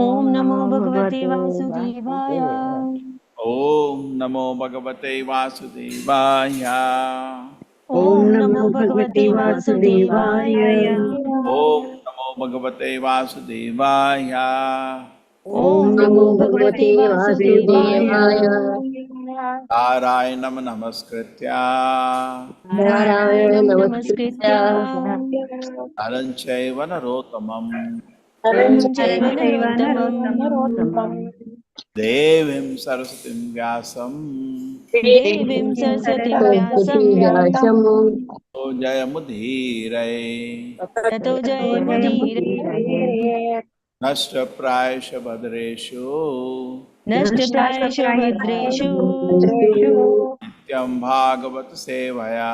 ओम नमो भगवते वासुदेवाय। ओम नमो भगवते वासुदेवाय। ओम नमो भगवते वासुदेवाय। ओम नमो भगवते वासुदेवाय। ओम नमो भगवते वासुदेवाय। नारायणं नमस्कृत्य नारायणं नमस्कृत्य नरं चैव नरोत्तमं नरं चैव नरोत्तमं देवीं सरस्वतीं व्यासं देवीं सरस्वतीं व्यासं ततो जयमुदीरये। ततो जयमुदीरये। नष्टप्रायश भद्रेषु नष्टप्रायेषु भद्रेषु नित्यं भागवत सेवया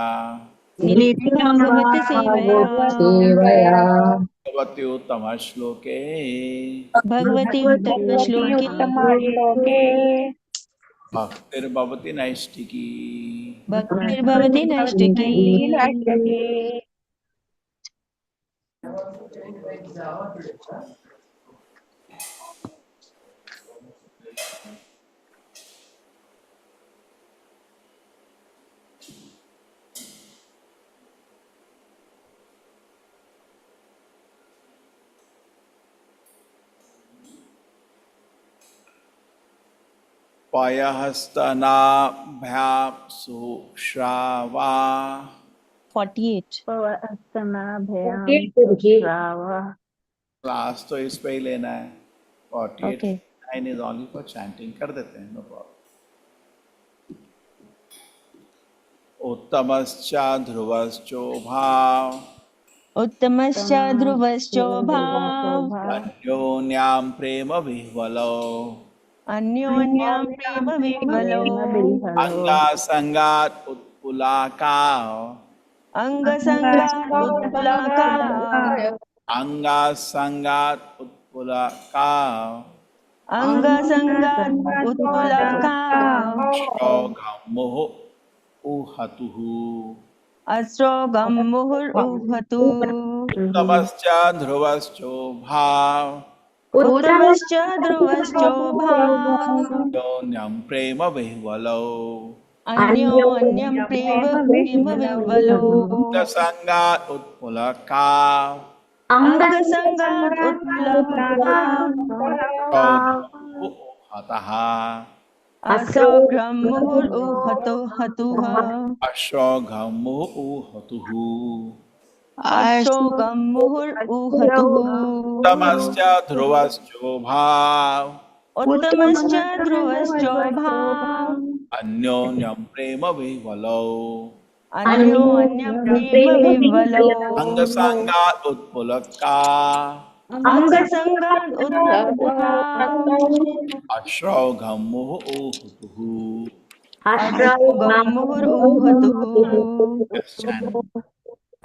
नित्यं भागवत सेवया भगवति उत्तमश्लोके भगवति उत्तम श्लोके भक्तिर्भवति नैष्टिकी। भक्तिर्भवति नैष्टिकी। पयहस्तनाभ्याप्सु श्रावा 48 क्लास तो इस पे ही लेना है। 48 okay 9 is only for chanting, कर देते हैं, नो प्रॉब्लम। उत्तमश्च ध्रुवश्चोभाव उत्तमश्च ध्रुवश्चोभाव अन्योन्यां प्रेम विह्वलो अन्योन्यं प्रेम विह्वलो अंगासंगात उत्पुलाकाव अंगसंगात् उत्प्लुकाः अंगासंगात उत्पुलाकाव अंगसंगात् उत्प्लुकाः श्रौघमुः उहतुः। अश्रोगं मुहुर्उहतु। उत्तमश्च ध्रुवश्चोभाव उत्तमश्च ध्रुवश्चोभाव अन्योन्यं प्रेम विह्वलो अन्योन्यं प्रेम विह्वलो अंगसंगात उत्पुलकाव अंगसंगात् उत्प्लुकाः श्रौघमुः उहतः। अश्रोघं मुहुर्उहतो हतुः अश्वघमुः उहतुः। अश्रोगं मुहुर्उहतुः। उत्तमश्च ध्रुवश्चोभाव उत्तमश्च ध्रुवश्चोभाव अन्योन्यं प्रेम विह्वलो अन्योन्यं प्रेम विह्वलो अंगसंगात उत्पुलका अंगसंगात् उत्प्लुकाः अश्रौघमुः उहुतुः। अश्रोगं मुहुर्उहतुः। Yes, chant.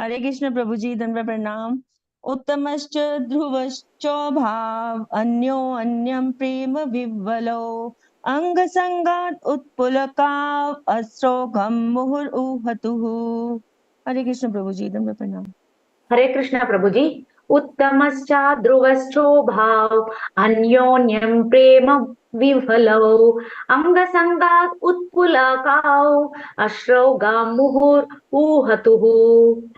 हरे कृष्ण प्रभु जी, दंडवत प्रणाम। उत्तमश्च ध्रुवश्चोभाव अन्योन्यं प्रेम विह्वलो अंगसंगात् उत्प्लुकाः अश्रोघं मुहुर्उहतुः। हरे कृष्ण प्रभु जी, दंडवत प्रणाम। हरे कृष्ण प्रभु जी। उत्तमश्च ध्रुवश्चोभाव अन्योन्यं प्रेम विह्वलौ अंगसंगात् उत्पुलकाौ अश्रौगां मुहुर्उहतुः।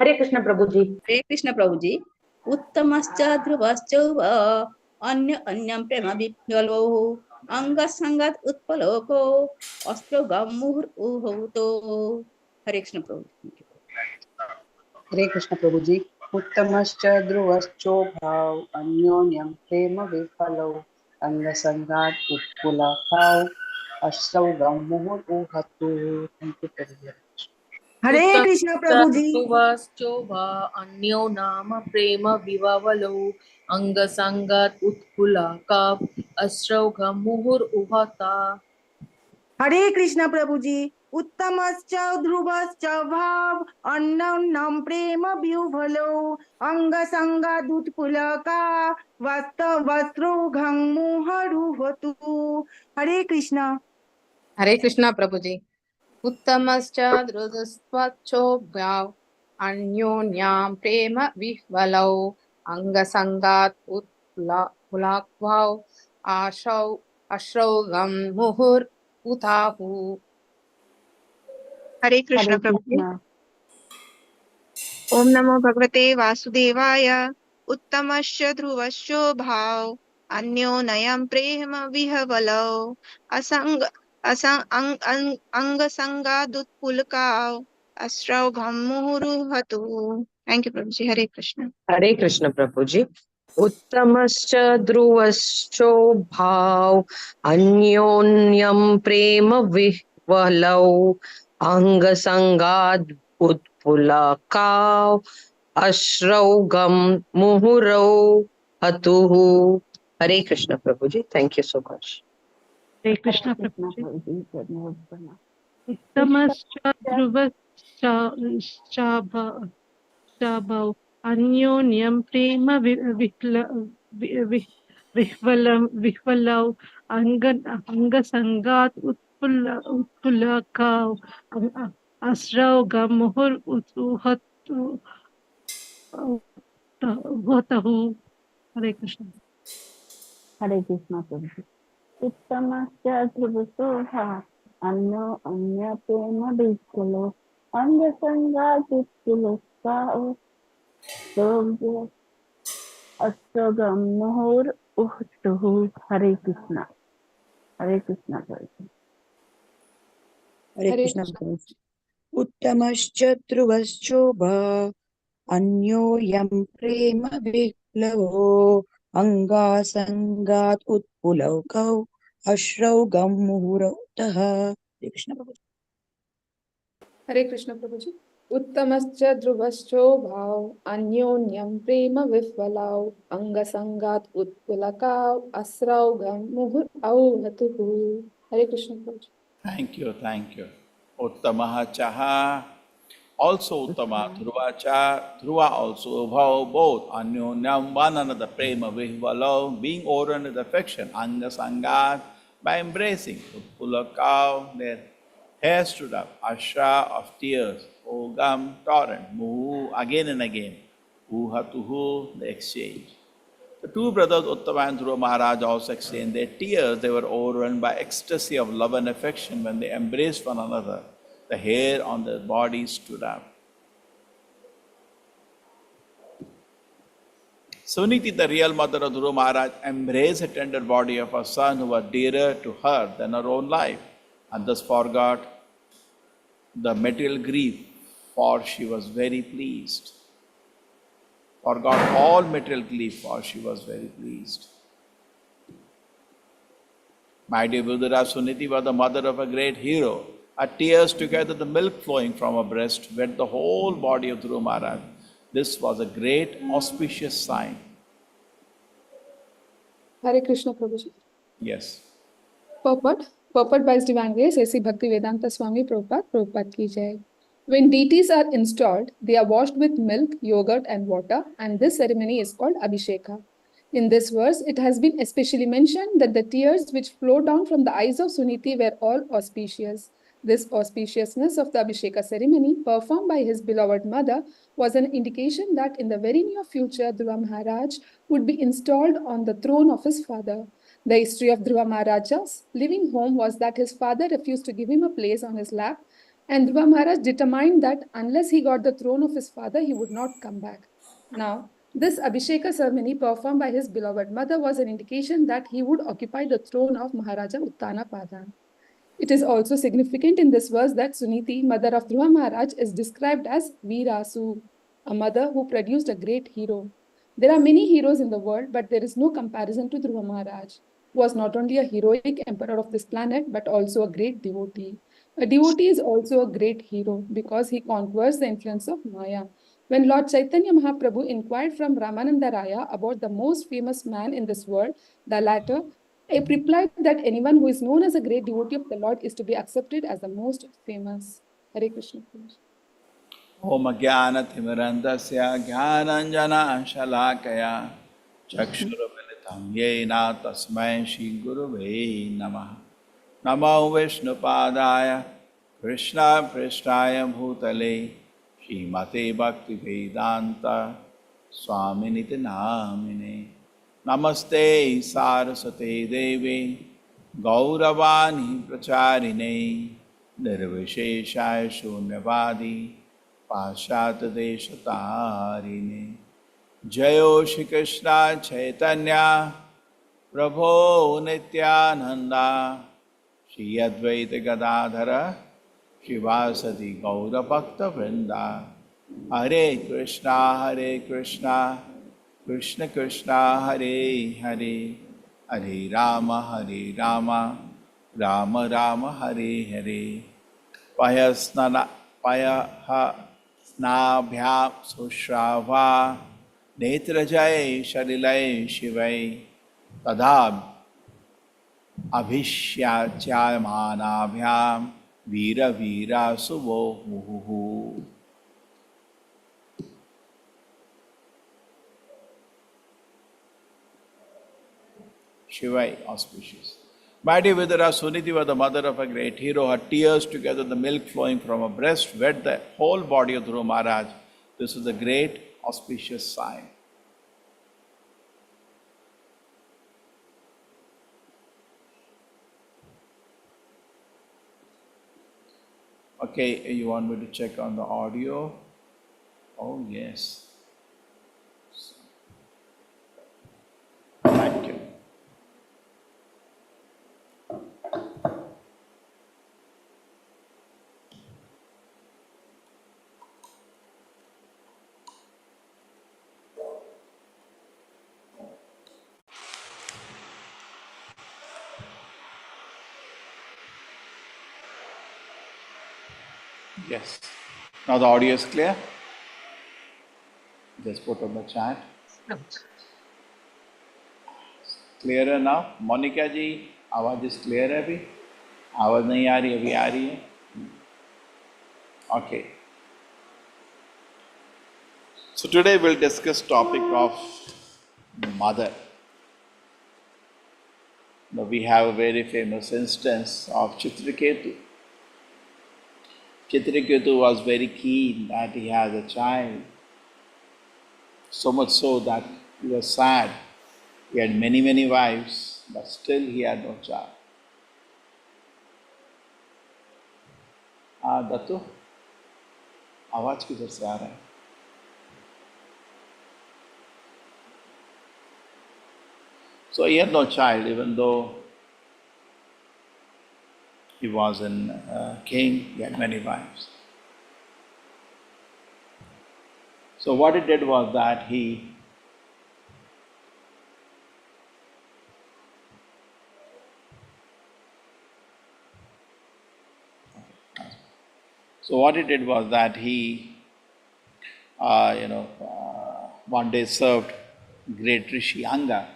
हरे कृष्ण प्रभु जी। हरे कृष्ण प्रभु जी। उत्तमश्च ध्रुवश्च अन्य अन्यं प्रेम विह्वलो अंगसंगात् उत्पलोको अस्त्रो गमुहुर्उहतो। हरे कृष्ण प्रभु जी। हरे कृष्ण प्रभु जी। उत्तमश्च ध्रुवश्चोभाव अन्योन्यं प्रेम विह्वलौ अंगसंगात् उत्पुलकाौ अश्रौगं मुहुर्उहतु। थैंक यू प्रभु जी। हरे कृष्ण प्रभु जी। उत्तमश्चोभा अन्यो नाम प्रेम विवावलो अंगसंगत उत्पुलका अश्रौघ मुहुर्उहता। हरे कृष्ण प्रभु जी। उत्तमश्च ध्रुवश्च भाव अन्योन्यं प्रेम विह्वलो अंगसंगादुत्पुलका वस्त्रोघं मुहुर्उहतु। हरे कृष्ण। हरे कृष्ण प्रभु जी। उत्तमश्च ध्रुवश्चोभाव अन्योन्यां प्रेम विह्वलौ अंगसंगात् उत्पुलाक्वाव आशौ अश्रौगम मुहुर उताहु. हरे Hare कृष्ण प्रभु जी। Krishna. ओम नमो भगवते वासुदेवाय। उत्तमश्च ध्रुवश्चो भाव अन्योन्यं प्रेम विहवलौ असंग अंग संगादुत्पुलकाव अश्रौघं मुहुरुहतु। थैंक यू प्रभु जी। हरे कृष्ण। हरे कृष्ण प्रभु जी। उत्तमश्च ध्रुवश्चो भाव अन्योन्यं प्रेम विह्वलौ अंगसंगाद् उत्पुलकाव अश्रौगम मुहुरौ हतुः. हरे कृष्ण प्रभु जी। Thank you so much. Hare Hare Krishna प्रभु Krishna, जी। Prabhuji. धन्यवाद प्रणाम. उत्तमश्च ध्रुवश्चाभौ अन्योन्यं प्रेम विह्वलौ अंगसंगात् उत्पुलकाव अश्रौ मुहुर्हुतः. हरे कृष्ण. Hare Krishna, Prabhuji. उत्तमस्य ध्रुवशोभा अन्यो अन्य प्रेम विकलो अंग संगातिपुलस्ताओ योग्य अष्टगम मुहुर उहतुहु. हरे कृष्णा. हरे कृष्णा प्रभु. हरे हरे कृष्ण कृष्ण. प्रभु। उत्तमश्च ध्रुवश्चोभा अन्योऽयं प्रेम विप्लवो अङ्गासङ्गात् उत्पुलकौ अश्रौ मुहुरतः. हरे कृष्ण प्रभु। हरे कृष्ण प्रभु जी. उत्तमश्च ध्रुवश्चो भाव अन्योन्यं प्रेम विह्वलौ अंगसंगात् उत्पुलकाव अस्रौगं मुहुर औहतुः. हरे कृष्ण प्रभु जी. Thank you, thank you. Uttamaha Chaha, also Uttama, Dhruva Cha, Dhruva also, Bhau, both, Anyonyam, one another, Prema, Vihvalo, being ordered with affection, Anga Sangat, by embracing, Utpulakav, their hair stood up, Ashra of tears, Ogam, torrent, Muhu, again and again, Uhatuhu, the exchange. The two brothers Uttama and Dhruva Maharaj also exchanged their tears. They were overrun by ecstasy of love and affection when they embraced one another. The hair on their bodies stood up. Suniti, the real mother of Dhruva Maharaj, embraced the tender body of her son who was dearer to her than her own life, and thus forgot the material grief, for she was very pleased. Forgot all material grief, for she was very pleased. My dear Budhara, Suniti was the mother of a great hero. Her tears, together the milk flowing from her breast, wet the whole body of Dhruva Maharaj. This was a great auspicious sign. हरे कृष्ण प्रभु जी. Yes. Purport by His Divine Grace, A.C. Bhaktivedanta Swami Prabhupada ki jai. When deities are installed, they are washed with milk, yogurt, and water, and this ceremony is called Abhisheka. In this verse, it has been especially mentioned that the tears which flowed down from the eyes of Suniti were all auspicious. This auspiciousness of the Abhisheka ceremony, performed by his beloved mother, was an indication that in the very near future, Dhruva Maharaj would be installed on the throne of his father. The history of Dhruva Maharaja's living home was that his father refused to give him a place on his lap, and Dhruva Maharaj determined that unless he got the throne of his father, he would not come back. Now, this Abhisheka ceremony performed by his beloved mother was an indication that he would occupy the throne of Maharaja Uttanapada. It is also significant in this verse that Suniti, mother of Dhruva Maharaj, is described as Veerasu, a mother who produced a great hero. There are many heroes in the world, but there is no comparison to Dhruva Maharaj, who was not only a heroic emperor of this planet, but also a great devotee. A devotee is also a great hero because he conquers the influence of Maya. When Lord Chaitanya Mahaprabhu inquired from Ramananda Raya about the most famous man in this world, the latter replied that anyone who is known as a great devotee of the Lord is to be accepted as the most famous. Hare Krishna. Om Jnana Timirandasya Jnananjana Shalakaya Chakshurapanitam Yena Tasmai Shri Gurave Namah. Namo Vishnu Padaya Krishna Prishtaya Bhutale Srimate Bhakti Vedanta Swaminiti Namine. Namaste Saraswate Devi Gauravani Pracharine Nirvisheshaya Shunyavadi Pashat Deshatarine Jayo Shri Krishna Chaitanya Prabhu Nityananda Shri Advaita Gadadhara Shivasati Gaura Bhakta Vrinda Hare Krishna Krishna Krishna Hare Hare Hare Rama Rama Rama Hare Hare Payaha Snabhyam Sushrava Netrajay Sharilay Shivay Tadab Abhishyachamanabhyam Vira Vira Suvo Muhu. Shivai auspicious. My dear Vidura, Suniti was the mother of a great hero. Her tears, together the milk flowing from her breast, wet the whole body of Dhruva Maharaj. This is a great auspicious sign. Okay, you want me to check on the audio? Oh, yes. Thank you. Yes. Now the audio is clear. Just put on the chat. Clearer now. Monica जी, आवाज is clear है अभी? आवाज नहीं आ रही, अभी आ रही है? Okay. So today we'll discuss topic of mother. Now we have a very famous instance of Chitraketu. Chitraketu was very keen that he has a child. So much so that he was sad. He had many wives, but still he had no child. Dattu आवाज किधर से आ रहा है? So he had no child, even though he was a king, he had many wives. So what he did was that he one day served great Rishi Anga,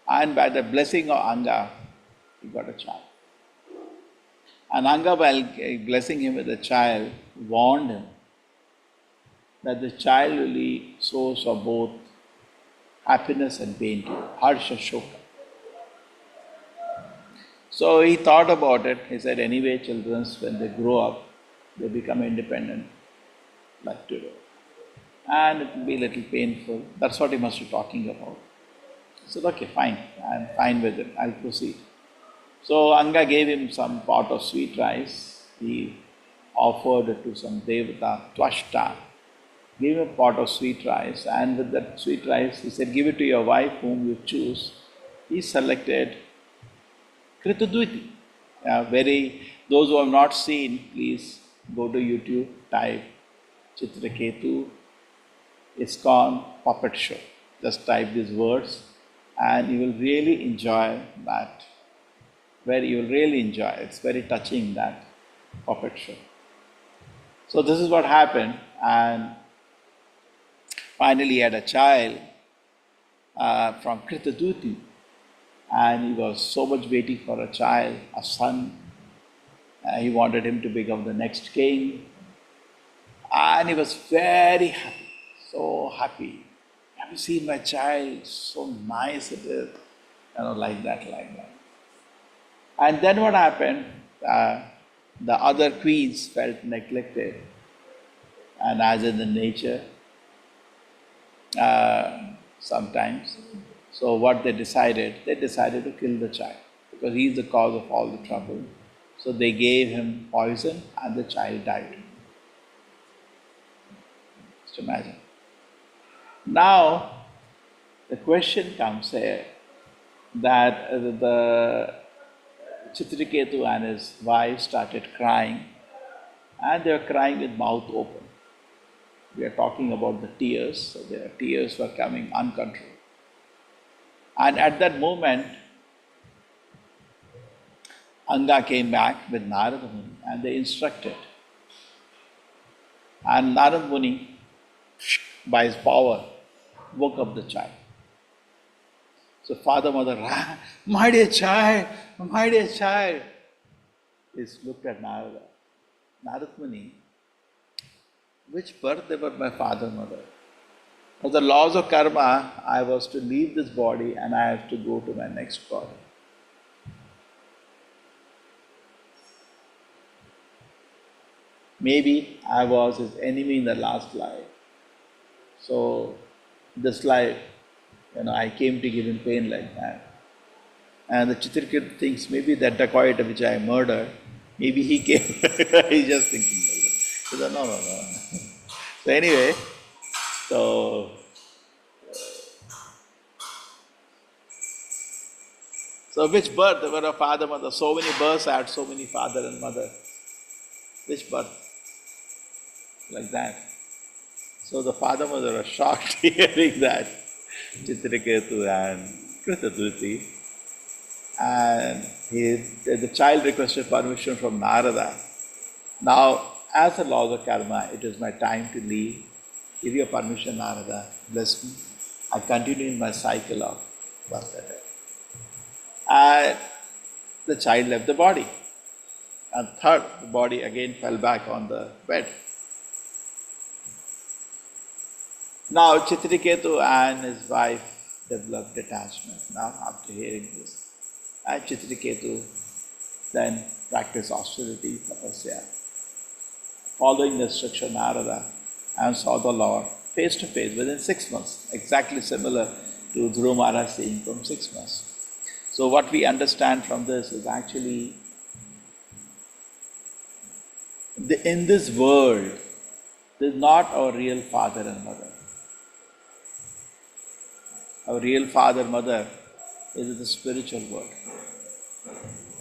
and by the blessing of Anga, he got a child. And Anga, while blessing him with a child, warned him that the child will be source of both happiness and pain to you, harsha shoka. So he thought about it. He said, anyway, children, when they grow up, they become independent, like today. And it will be a little painful. That's what he must be talking about. I said, okay, fine. I'm fine with it. I'll proceed. So Anga gave him some pot of sweet rice. He offered it to some devata, Twashta. Gave him a pot of sweet rice. And with that sweet rice, he said, give it to your wife whom you choose. He selected Kritadviti. Those who have not seen, please go to YouTube, type Chitraketu ISKCON puppet show. Just type these words and you will really enjoy that. You will really enjoy. It's very touching, that puppet show. So this is what happened, and finally he had a child from Kritadviti, and he was so much waiting for a child, a son. He wanted him to become the next king, and he was very happy, so happy. Have you seen my child? So nice it is, like that. And then what happened? The other queens felt neglected, and as in the nature, sometimes. So what they decided to kill the child because he is the cause of all the trouble. So they gave him poison and the child died. Just imagine. Now, the question comes here that the Chitriketu and his wife started crying, and they were crying with mouth open. We are talking about the tears, so their tears were coming uncontrolled. And at that moment, Anga came back with Narada Muni and they instructed. And Narada Muni, by his power, woke up the child. So father, mother, my dear child, he looked at Narada. Narada Muni, which birth they were my father, mother? For the laws of karma, I was to leave this body and I have to go to my next body. Maybe I was his enemy in the last life. So this life, I came to give him pain like that. And the Chitriketu thinks maybe that dacoit which I murdered, maybe he came, he's just thinking like that. He said, no. So anyway, so which birth? There were a father, mother. So many births I had, so many father and mother. Which birth? Like that. So the father, mother were shocked hearing that. Chitriketu and Kritadruti. And the child requested permission from Narada. Now, as a law of karma, it is my time to leave. Give your permission, Narada. Bless me. I continue in my cycle of birth. And the child left the body. And third, the body again fell back on the bed. Now Chitriketu and his wife developed detachment. Now after hearing this, and Chitriketu then practiced austerity, tapasya, following the instruction of Narada, and saw the Lord face to face within 6 months, exactly similar to Dhruva Maharaj seeing from 6 months. So what we understand from this is actually in this world, there is not our real father and mother. Our real father and mother is the spiritual world.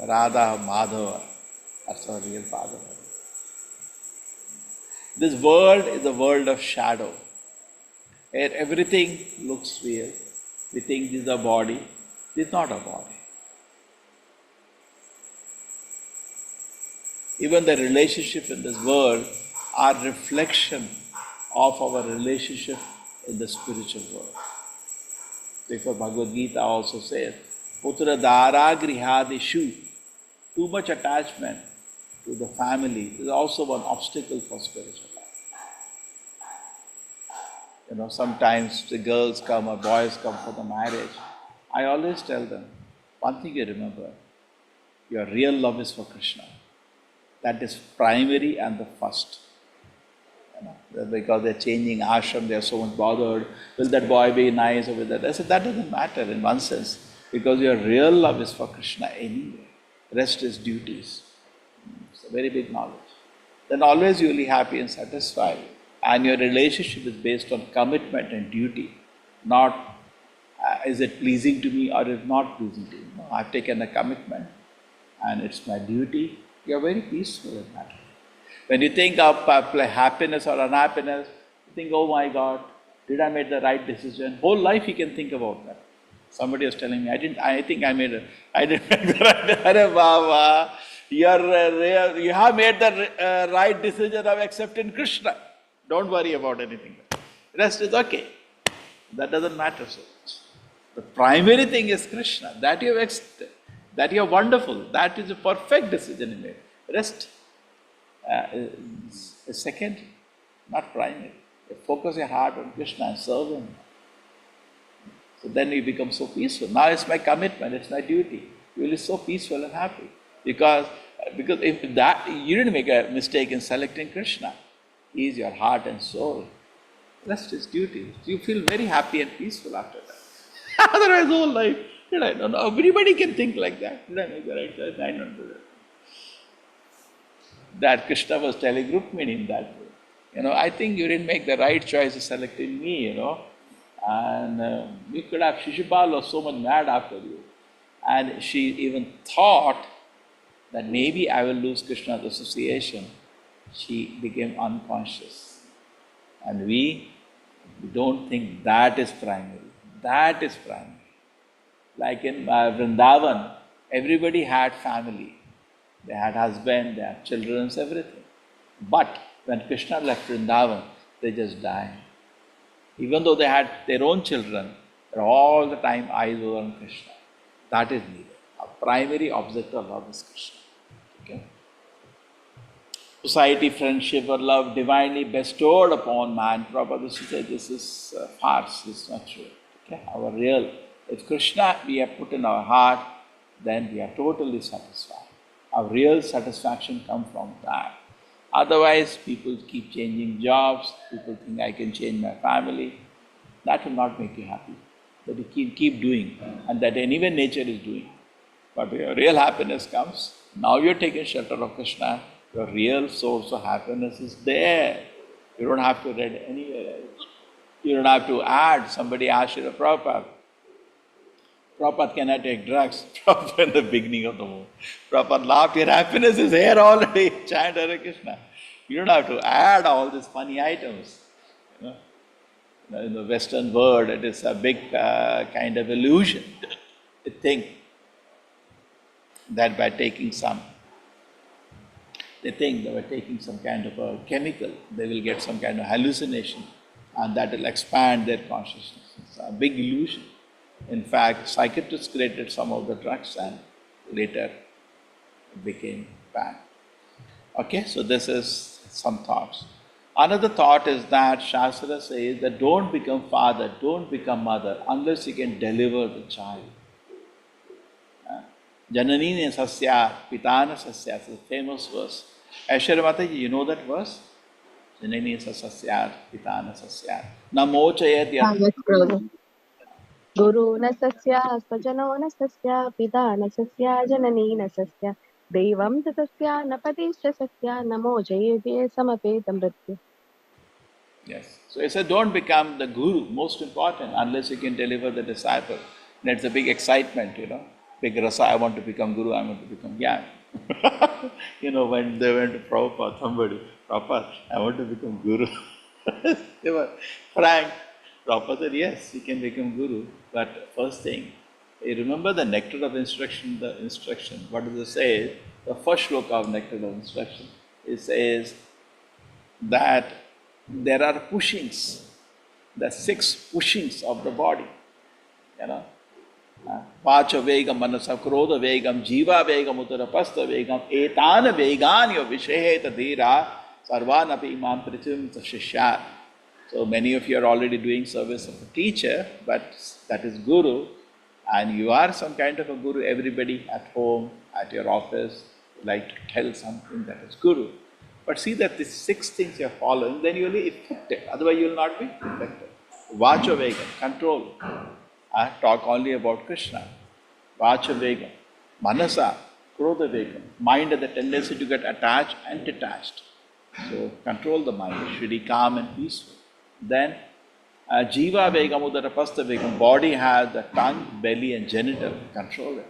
Radha, Madhava, that's our real father and mother. This world is a world of shadow, where everything looks real. We think this is a body. This is not a body. Even the relationship in this world are reflection of our relationship in the spiritual world. Therefore, Bhagavad Gita also says, Putra Dara Grihadishu, too much attachment to the family is also one obstacle for spiritual life. Sometimes the girls come or boys come for the marriage. I always tell them, one thing you remember, your real love is for Krishna. That is primary and the first. Because they're changing ashram, they're so much bothered. Will that boy be nice or will that? I said, that doesn't matter in one sense. Because your real love is for Krishna anyway. Rest is duties. It's a very big knowledge. Then always you will be happy and satisfied. And your relationship is based on commitment and duty. Not is it pleasing to me or is it not pleasing to me. No, I've taken a commitment and it's my duty. You're very peaceful in that. When you think of happiness or unhappiness, you think, oh my God, did I make the right decision? Whole life you can think about that. Somebody was telling me, I didn't make the right decision. Baba, you have made the right decision of accepting Krishna. Don't worry about anything. Rest is okay. That doesn't matter so much. The primary thing is Krishna. That you have accepted. That you are wonderful. That is a perfect decision you made. Rest is secondary, not primary. You focus your heart on Krishna and serve Him. So then you become so peaceful. Now it's my commitment, it's my duty. You will be so peaceful and happy. Because if that, you didn't make a mistake in selecting Krishna. He is your heart and soul. Rest is duty. You feel very happy and peaceful after that. Otherwise, whole life, I don't know. Everybody can think like that. Did I make the right choice? I don't do that. That Krishna was telling Rukmini in that way. I think you didn't make the right choice of selecting me, And you could have, Shishupal was so much mad after you. And she even thought that maybe I will lose Krishna's association. She became unconscious. And we don't think that is primary. That is primary. Like in Vrindavan, everybody had family. They had husband, they had children, everything. But when Krishna left Vrindavan, they just died. Even though they had their own children, all the time eyes were on Krishna. That is needed. Our primary object of love is Krishna. Okay? Society, friendship, or love divinely bestowed upon man. Prabhupada said this is farce, it's not true. Okay? Our real, if Krishna we have put in our heart, then we are totally satisfied. Our real satisfaction comes from that. Otherwise, people keep changing jobs, people think I can change my family. That will not make you happy. But you keep doing, and that anyway nature is doing. But your real happiness comes, now you're taking shelter of Krishna, your real source of happiness is there. You don't have to read anywhere else. You don't have to add. Somebody asked you, Prabhupada, can I take drugs? Prabhupada in the beginning of the war. Prabhupada laughed, your happiness is here already. Chant Hare Krishna. You don't have to add all these funny items. In the Western world, it is a big kind of illusion to think that by taking some, they think that by taking some kind of a chemical, they will get some kind of hallucination and that will expand their consciousness. It's a big illusion. In fact, psychiatrists created some of the drugs and later it became banned. Okay, so this is some thoughts. Another thought is that Shastra says that don't become father, don't become mother unless you can deliver the child. Jananine sasya, pitana sasya, it's a famous verse. Aishwarya Mataji, you know that verse? Jananine sasya, pitana sasya. Namo chayat yat. Yes, brother. Guru न सस्या स्वजनो न सस्या पिता न सस्या जननी न सस्या दैवं च सस्या न पतिश्च सस्या नमो जयेभ्ये समपेत मृत्यु. Yes. So he said, don't become the guru, most important, unless you can deliver the disciple. That's a big excitement, Big rasa, I want to become guru, I want to become jnana. When they went to Prabhupada, somebody, Prabhupada, I want to become guru. They were frank. Prabhupada said, yes, you can become guru, but first thing, you remember the nectar of instruction, what does it say? The first shloka of nectar of instruction, it says that there are pushings, the 6 pushings of the body, Pacha vegam, manasa krodha vegam, jiva vegam, uttarapastha vegam, etana veganya visheheta dhira, sarvanapi imam prithvim shishya. So many of you are already doing service of a teacher, but that is guru, and you are some kind of a guru. Everybody at home, at your office, like to tell something that is guru. But see that these 6 things you are following, then you will be effective. Otherwise, you will not be effective. Vacha vegam, control. Talk only about Krishna. Vacha vegam. Manasa, krodha vegam. Mind has the tendency to get attached and detached. So control the mind. Should be calm and peaceful. Then jiva vegam udarapastha vegam. Body has the tongue, belly and genital. Control it.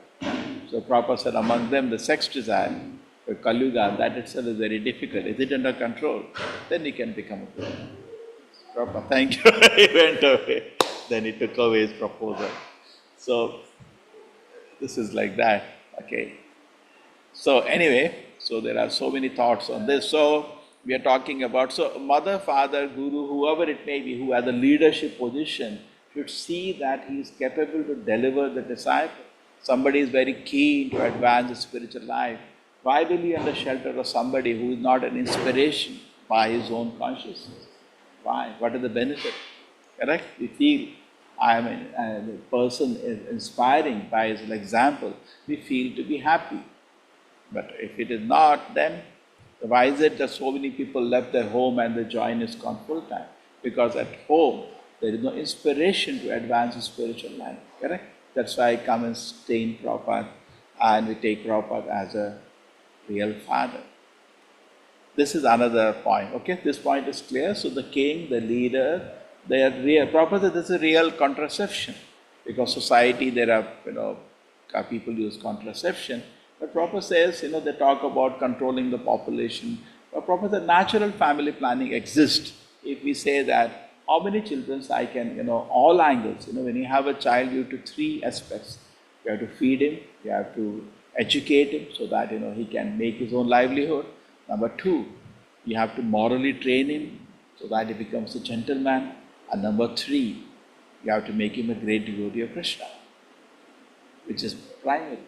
So Prabhupada said among them the sex desire. For Kalyuga, that itself is very difficult. Is it under control? Then he can become a guru. Prabhupada, thank you. He went away. Then he took away his proposal. So this is like that. Okay. So anyway, so there are so many thoughts on this. So we are talking about, so mother, father, guru, whoever it may be, who has a leadership position, should see that he is capable to deliver the disciple. Somebody is very keen to advance his spiritual life. Why will he under shelter of somebody who is not an inspiration by his own consciousness? Why? What is the benefit? Correct? We feel the person is inspiring by his example. We feel to be happy. But if it is not, then why is it that so many people left their home and they join ISKCON full time? because at home there is no inspiration to advance the spiritual life. Correct? That's why I come and stay in Prabhupada, and we take Prabhupada as a real father. This is another point. Okay, this point is clear. So the king, the leader, they are real. Prabhupada, this is a real contraception, because society there are people use contraception. But Prabhupada says they talk about controlling the population. But Prabhupada, natural family planning exists. If we say that how many children I can all angles. When you have a child, you have to three aspects. You have to feed him. You have to educate him so that he can make his own livelihood. Number two, you have to morally train him so that he becomes a gentleman. And number three, you have to make him a great devotee of Krishna, which is primary.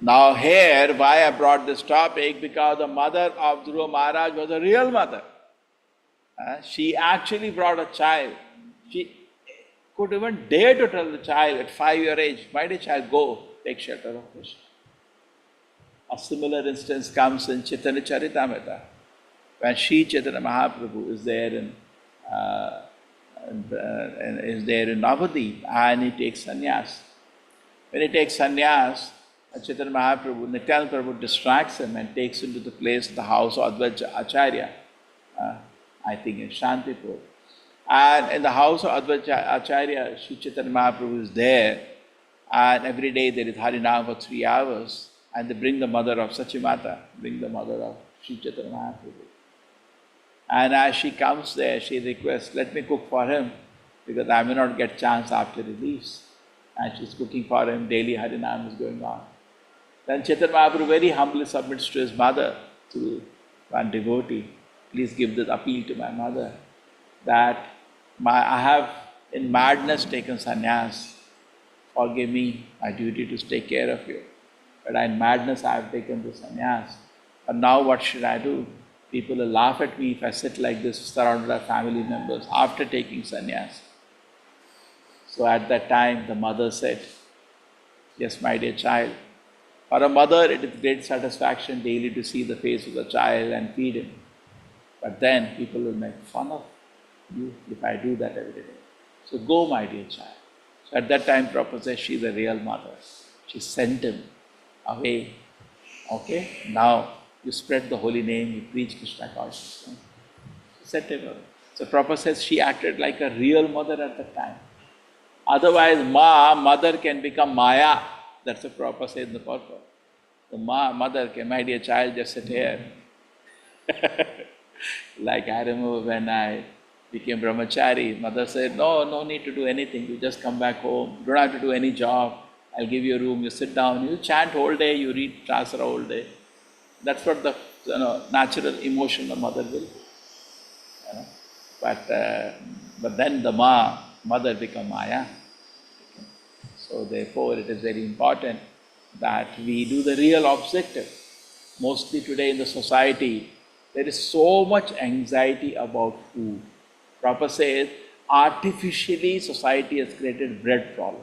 Now here, why I brought this topic? Because the mother of Dhruva Maharaj was a real mother. She actually brought a child. She could even dare to tell the child at 5-year age, my dear child, go take shelter of Krishna. A similar instance comes in Chaitanya Charitamrita, when Sri Chaitanya Mahaprabhu is there in Navadip, and he takes sannyas. When he takes sannyas, Chaitanya Mahaprabhu, Nityananda Prabhu distracts him and takes him to the place, the house of Advaita Acharya, I think in Shantipur. And in the house of Advaita Acharya, Sri Chaitanya Mahaprabhu is there, and every day there is Harinam for 3 hours, and they bring the mother of Sachimata, bring the mother of Sri Chaitanya Mahaprabhu. And as she comes there, she requests, let me cook for him, because I may not get chance after he leaves. And she's cooking for him, daily Harinam is going on. Then Chaitanya Mahaprabhu very humbly submits to his mother, through one devotee, please give this appeal to my mother, that I have in madness taken sannyas, forgive me, my duty to take care of you. But in madness I have taken the sannyas. And now what should I do? People will laugh at me if I sit like this, surrounded by family members, after taking sannyas. So at that time the mother said, yes, my dear child, for a mother it is great satisfaction daily to see the face of the child and feed him. But then people will make fun of you if I do that every day. So go, my dear child. So at that time Prabhupada says she's a real mother. She sent him away. Okay? Now you spread the holy name, you preach Krishna consciousness. She sent him away. So Prabhupada says she acted like a real mother at that time. Otherwise, mother can become Maya. That's what Prabhupada said in the purport. The mother can, my dear child, just sit here. Like I remember when I became brahmachari, mother said, no need to do anything. You just come back home. You don't have to do any job. I'll give you a room. You sit down. You chant all day. You read Shastra all day. That's what the natural emotion the mother will. But then the mother become Maya. So therefore it is very important that we do the real objective. Mostly today in the society, there is so much anxiety about food. Prabhupada says, artificially society has created bread problem.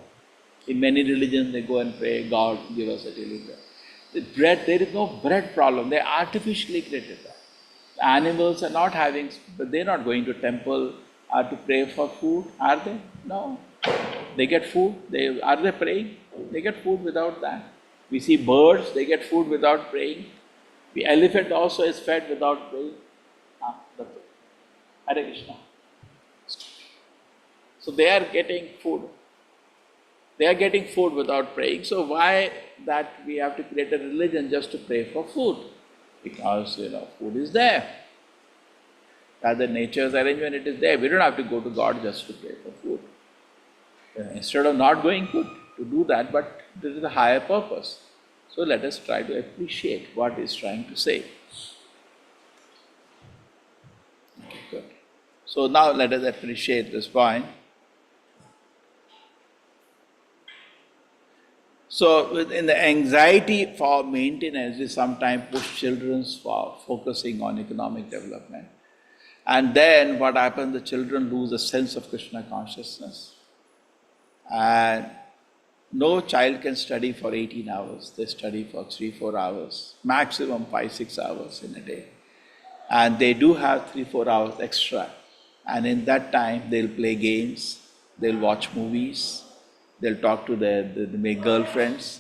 In many religions they go and pray, God give us a daily bread. The bread, there is no bread problem. They artificially created that. The animals are not having, but they're not going to temple to pray for food, are they? No. They get food. Are they praying? They get food without that. We see birds, they get food without praying. The elephant also is fed without praying. That's it. Hare Krishna. So they are getting food. They are getting food without praying. So why that we have to create a religion just to pray for food? Because food is there. Rather nature's arrangement, it is there. We don't have to go to God just to pray for food. Instead of not going to do that, but there is a higher purpose. So let us try to appreciate what he is trying to say. Okay, good. So now let us appreciate this point. So in the anxiety for maintenance, we sometimes push children for focusing on economic development. And then what happens, the children lose a sense of Krishna consciousness. And no child can study for 18 hours. They study for 3-4 hours, maximum 5-6 hours in a day. And they do have 3-4 hours extra. And in that time, they'll play games, they'll watch movies, they'll talk to their girlfriends,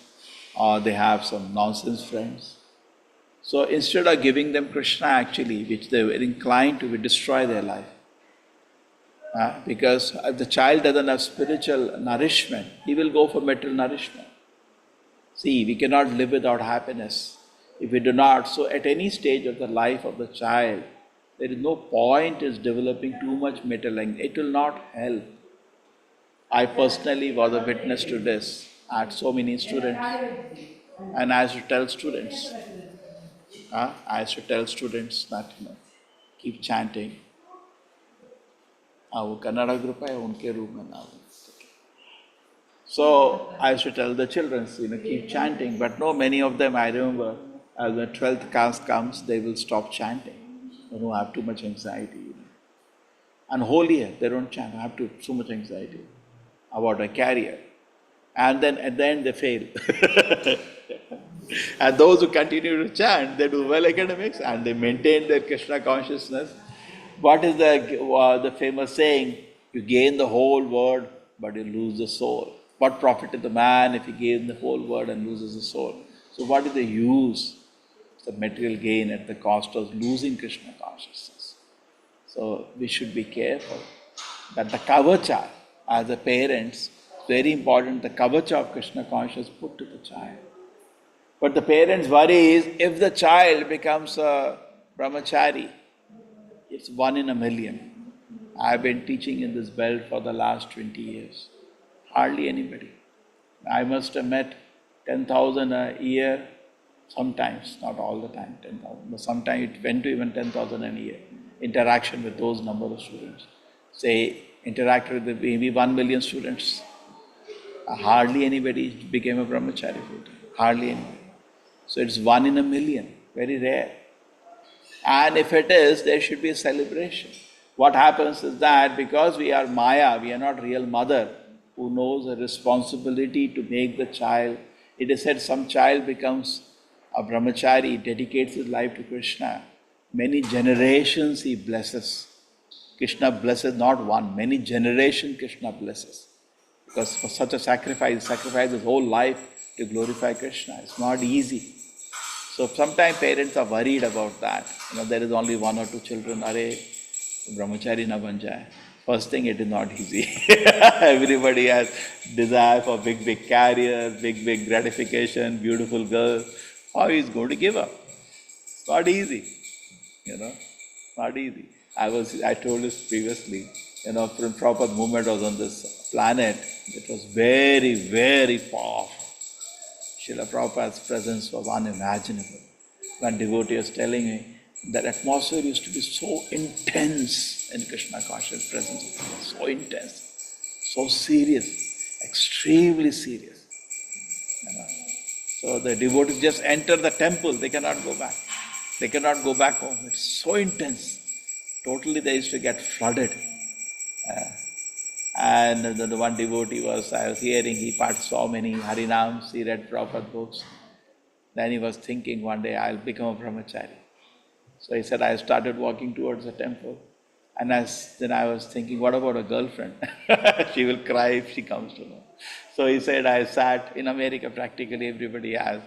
or they have some nonsense friends. So instead of giving them Krishna actually, which they were inclined to, we destroy their life. Because if the child doesn't have spiritual nourishment, he will go for material nourishment. See, we cannot live without happiness if we do not. So at any stage of the life of the child, there is no point in developing too much material. It will not help. I personally was a witness to this. I had so many students, and I used to tell students, that keep chanting. वो Kannada group है उनके रूप में ना. So I used to tell the children, keep chanting. But no, many of them, I remember, as the 12th class comes, they will stop chanting. They don't have too much anxiety. And whole year, they don't chant. I have so much anxiety about a career. And then at the end, they fail. And those who continue to chant, they do well academics and they maintain their Krishna consciousness. What is the famous saying? You gain the whole world, but you lose the soul. What profit is the man if he gains the whole world and loses the soul? So what is the use? The material gain at the cost of losing Krishna consciousness. So we should be careful that the kavacha, as the parents, very important, the kavacha of Krishna consciousness put to the child. But the parents' worry is if the child becomes a brahmachari, it's 1 in a million. I've been teaching in this belt for the last 20 years. Hardly anybody. I must have met 10,000 a year, sometimes, not all the time, 10,000, but sometimes it went to even 10,000 a year. Interaction with those number of students. Say, interacted with maybe 1 million students. Hardly anybody became a brahmachari full-time. Hardly anybody. So it's 1 in a million, very rare. And if it is, there should be a celebration. What happens is that because we are Maya, we are not real mother who knows the responsibility to make the child. It is said some child becomes a brahmachari, dedicates his life to Krishna. Many generations he blesses. Krishna blesses not one, many generations Krishna blesses. Because for such a sacrifice, sacrifice his whole life to glorify Krishna. It's not easy. So sometimes parents are worried about that. There is only 1 or 2 children. Are brahmachari na ban jaye. First thing, it is not easy. Everybody has desire for big career, big gratification, beautiful girl. How he is going to give up? It's not easy. Not easy. I told this previously. When Prabhupada movement was on this planet, it was very, very powerful. Srila Prabhupada's presence was unimaginable. One devotee was telling me that atmosphere used to be so intense in Krishna consciousness presence. So intense, so serious, extremely serious. So the devotees just enter the temple, they cannot go back. They cannot go back home. It's so intense. Totally they used to get flooded. And the one devotee I was hearing, he saw many Harinams, he read Prabhupada books. Then he was thinking one day, I'll become a brahmachari. So he said, I started walking towards the temple. And then I was thinking, what about a girlfriend? She will cry if she comes to know. So he said, I sat in America, practically everybody has.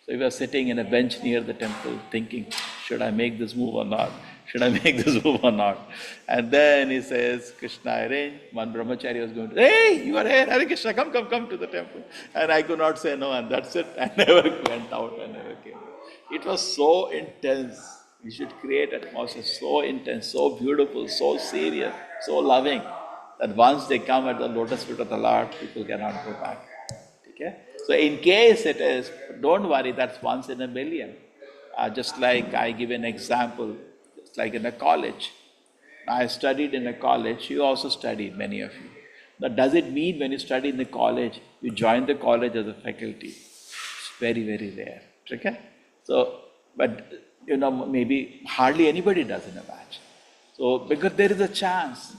So he was sitting in a bench near the temple thinking, should I make this move or not? Should I make this move or not? And then he says, Krishna arranged. One brahmachari was going to, hey, you are here, Hare Krishna, come to the temple. And I could not say no, and that's it. I never went out, I never came. It was so intense. We should create an atmosphere so intense, so beautiful, so serious, so loving, that once they come at the lotus feet of the Lord, people cannot go back. Okay? So in case it is, don't worry, that's once in a million. Just like I give an example, just like in a college. I studied in a college, you also studied, many of you. But does it mean when you study in the college, you join the college as a faculty? It's very, very rare. Okay? So, but maybe hardly anybody does in a batch. So, because there is a chance.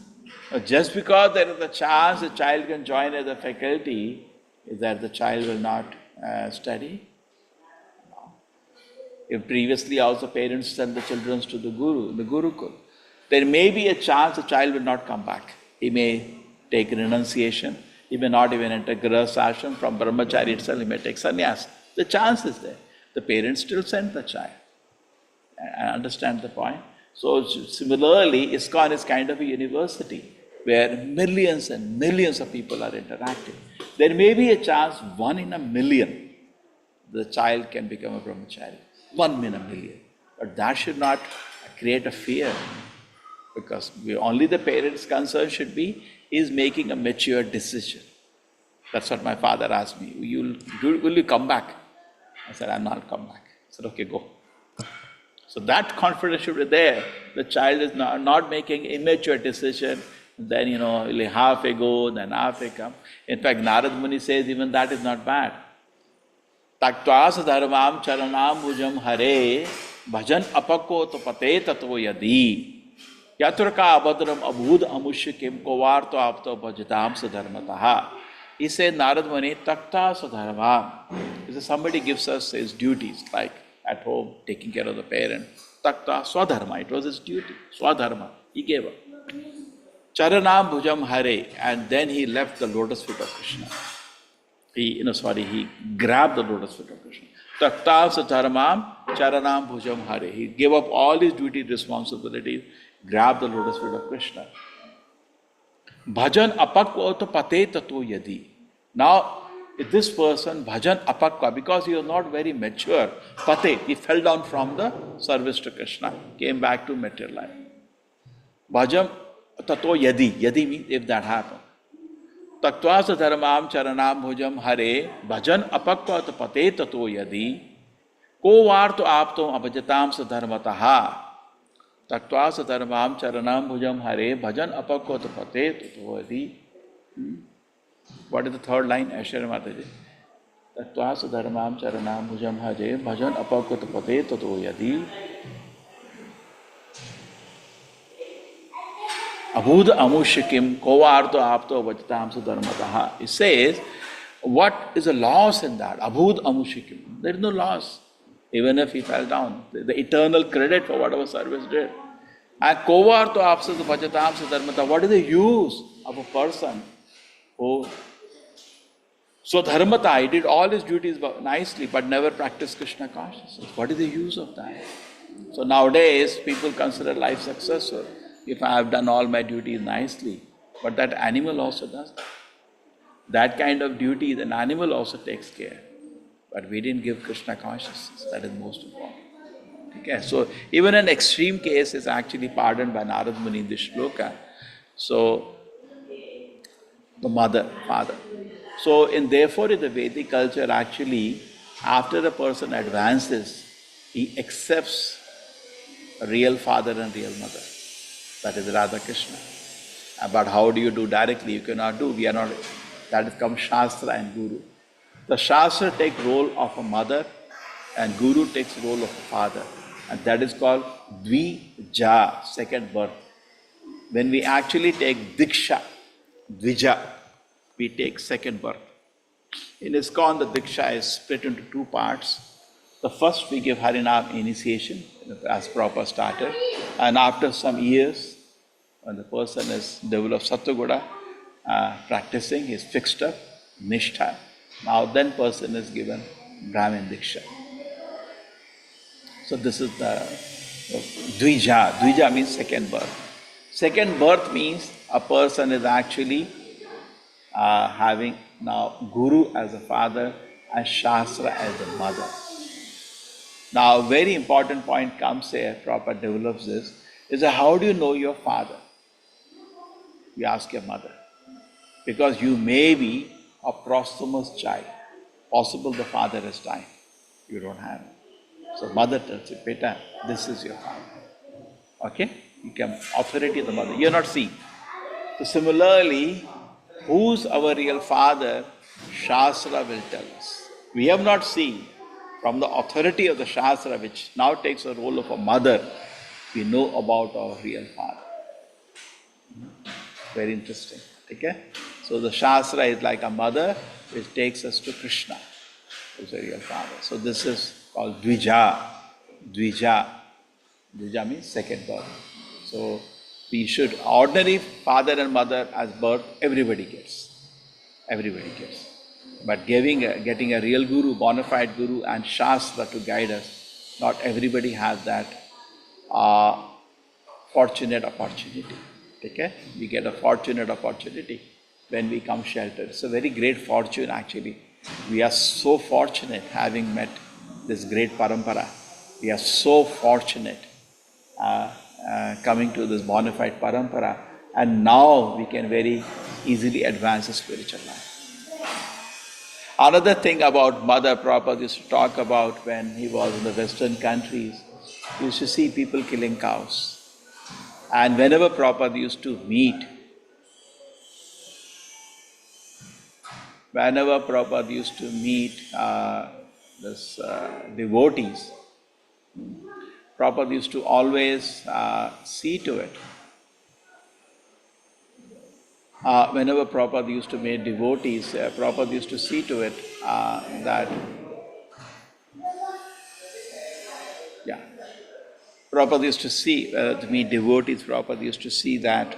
Just because there is a chance a child can join as a faculty, is that the child will not study? No. If previously also parents send the children to the Gurukul, there may be a chance the child will not come back. He may take renunciation. He may not even enter Grihastha ashram. From Brahmachari itself, he may take sannyas. The chance is there. The parents still send the child. I understand the point. So similarly, ISKCON is kind of a university where millions and millions of people are interacting. There may be a chance 1 in a million the child can become a brahmachari. 1 in a million. But that should not create a fear, because only the parents' concern should be is making a mature decision. That's what my father asked me. Will you come back? I said, I'll not come back. I said, okay, go. So that confidence should be there. The child is not making immature decision, then half a go, then half a come. In fact, Narad Muni says even that is not bad. Taktvas dharmam charanam bhujam hare bhajan apakko to pate tato yadi yaturka abadram abhud amushyakim kovar to apto bhajatam sadharmataha. He said, Narad Muni, taktvas dharmam. Somebody gives us his duties, like at home, taking care of the parent. Takta swadharma, it was his duty. Swadharma, he gave up. Charanam bhujam hare, and then he left the lotus feet of Krishna. He grabbed the lotus feet of Krishna. Takta sadharmam charanam bhujam hare. He gave up all his duty responsibilities, grabbed the lotus feet of Krishna. Bhajan apakva pate tato yadi. Now, this person, bhajan apakva, because he was not very mature, pate, he fell down from the service to Krishna, came back to material life. Bhajan tato yadi, yadi means if that happened. Taktvasa dharmam charanam bhujam hare, bhajan apakva pate tato yadi, ko varto apto abhajatam sadharmataha. Taktvasa dharmam charanam bhujam hare, bhajan apakva pate tato yadi. What is the third line? Ashwara Mataji. Tattvasa dharmam charanam bhujam haje bhajan apakut pate tato yadi abhud amushikim kovarto apto vajatam sudharmataha. It says, what is the loss in that? Abhud amushikim. There is no loss. Even if he fell down. The eternal credit for whatever service did. And kovarto apto vajatam sudharmataha. What is the use of a person who so dharmata, he did all his duties nicely, but never practiced Krishna consciousness. What is the use of that? So nowadays, people consider life successful if I have done all my duties nicely. But that animal also does that. That kind of duty, an animal also takes care. But we didn't give Krishna consciousness. That is most important. Okay? So even an extreme case is actually pardoned by Narad Muni in this shloka. So the mother, father. So therefore in the Vedic culture actually, after a person advances, he accepts a real father and real mother. That is Radha Krishna. But how do you do directly? You cannot do. We are not. That comes Shastra and Guru. The Shastra takes role of a mother and Guru takes role of a father. And that is called Dvija, second birth. When we actually take Diksha, Dvija, we take second birth. In ISKCON, the Diksha is split into 2 parts. The first we give Harinam initiation as proper starter. And after some years, when the person is developed Sattvaguda, practicing, he is fixed up, Nishtha. Now then person is given Brahmin Diksha. So this is the Dvija. Dvija means second birth. Second birth means a person is actually having now Guru as a father and Shastra as a mother. Now a very important point comes here, Prabhupada develops this, is that how do you know your father? You ask your mother. Because you may be a posthumous child. Possible the father has died. You don't have it. So mother tells you, Beta, this is your father. Okay? You can authority of the mother. You're not seen. So similarly, who's our real father? Shastra will tell us. We have not seen. From the authority of the Shastra, which now takes the role of a mother, we know about our real father. Very interesting. Okay? So the Shastra is like a mother which takes us to Krishna, who's a real father. So this is called Dvija. Dvija. Dvija means second birth. So we should, ordinary father and mother as birth, everybody gets. Everybody gets. But getting a real guru, bona fide guru and Shastra to guide us, not everybody has that fortunate opportunity. Okay? We get a fortunate opportunity when we come sheltered. It's a very great fortune actually. We are so fortunate having met this great parampara. We are so fortunate coming to this bona fide parampara, and now we can very easily advance the spiritual life. Another thing about Mother Prabhupada used to talk about when he was in the Western countries, he used to see people killing cows. And whenever Prabhupada used to meet devotees, Prabhupada used to always see to it. Whenever Prabhupada used to meet devotees, Prabhupada used to see to it that Prabhupada used to see, to meet devotees, Prabhupada used to see that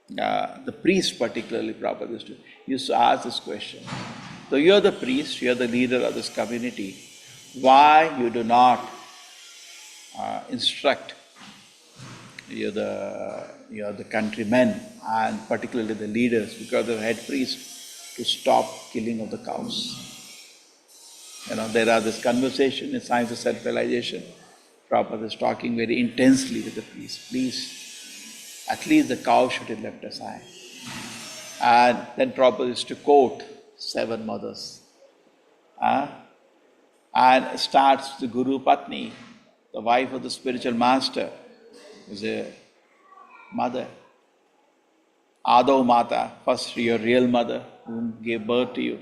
the priest particularly, Prabhupada used to ask this question. So you are the priest, you are the leader of this community, why you do not instruct the countrymen and particularly the leaders, because the head priest, to stop killing of the cows? There are this conversation in Science of Self-Realization. Prabhupada is talking very intensely with the priest. Please, at least the cow should be left aside. And then Prabhupada used to quote 7 mothers. And starts the Guru Patni, the wife of the spiritual master, is a mother. Ado Mata, first your real mother who gave birth to you.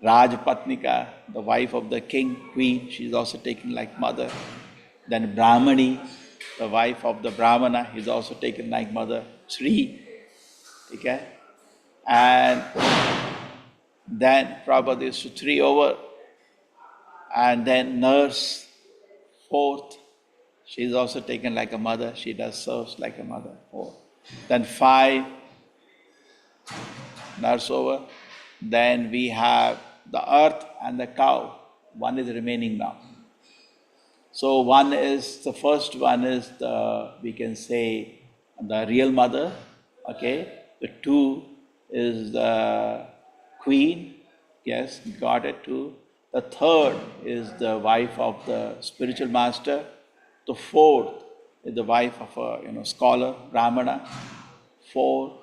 Raj Patnika, the wife of the king, queen, she is also taken like mother. Then Brahmani, the wife of the Brahmana, is also taken like mother. Sri, okay? And then Prabhupada used to 3 over, and then nurse, 4th, she is also taken like a mother, she does serves like a mother, 4. Then 5, nurse over. Then we have the earth and the cow. 1 is remaining now. So the first one is we can say the real mother, okay? The 2 is the queen, yes, got it, 2. The 3rd is the wife of the spiritual master. The 4th is the wife of a scholar, Brahmana. 4.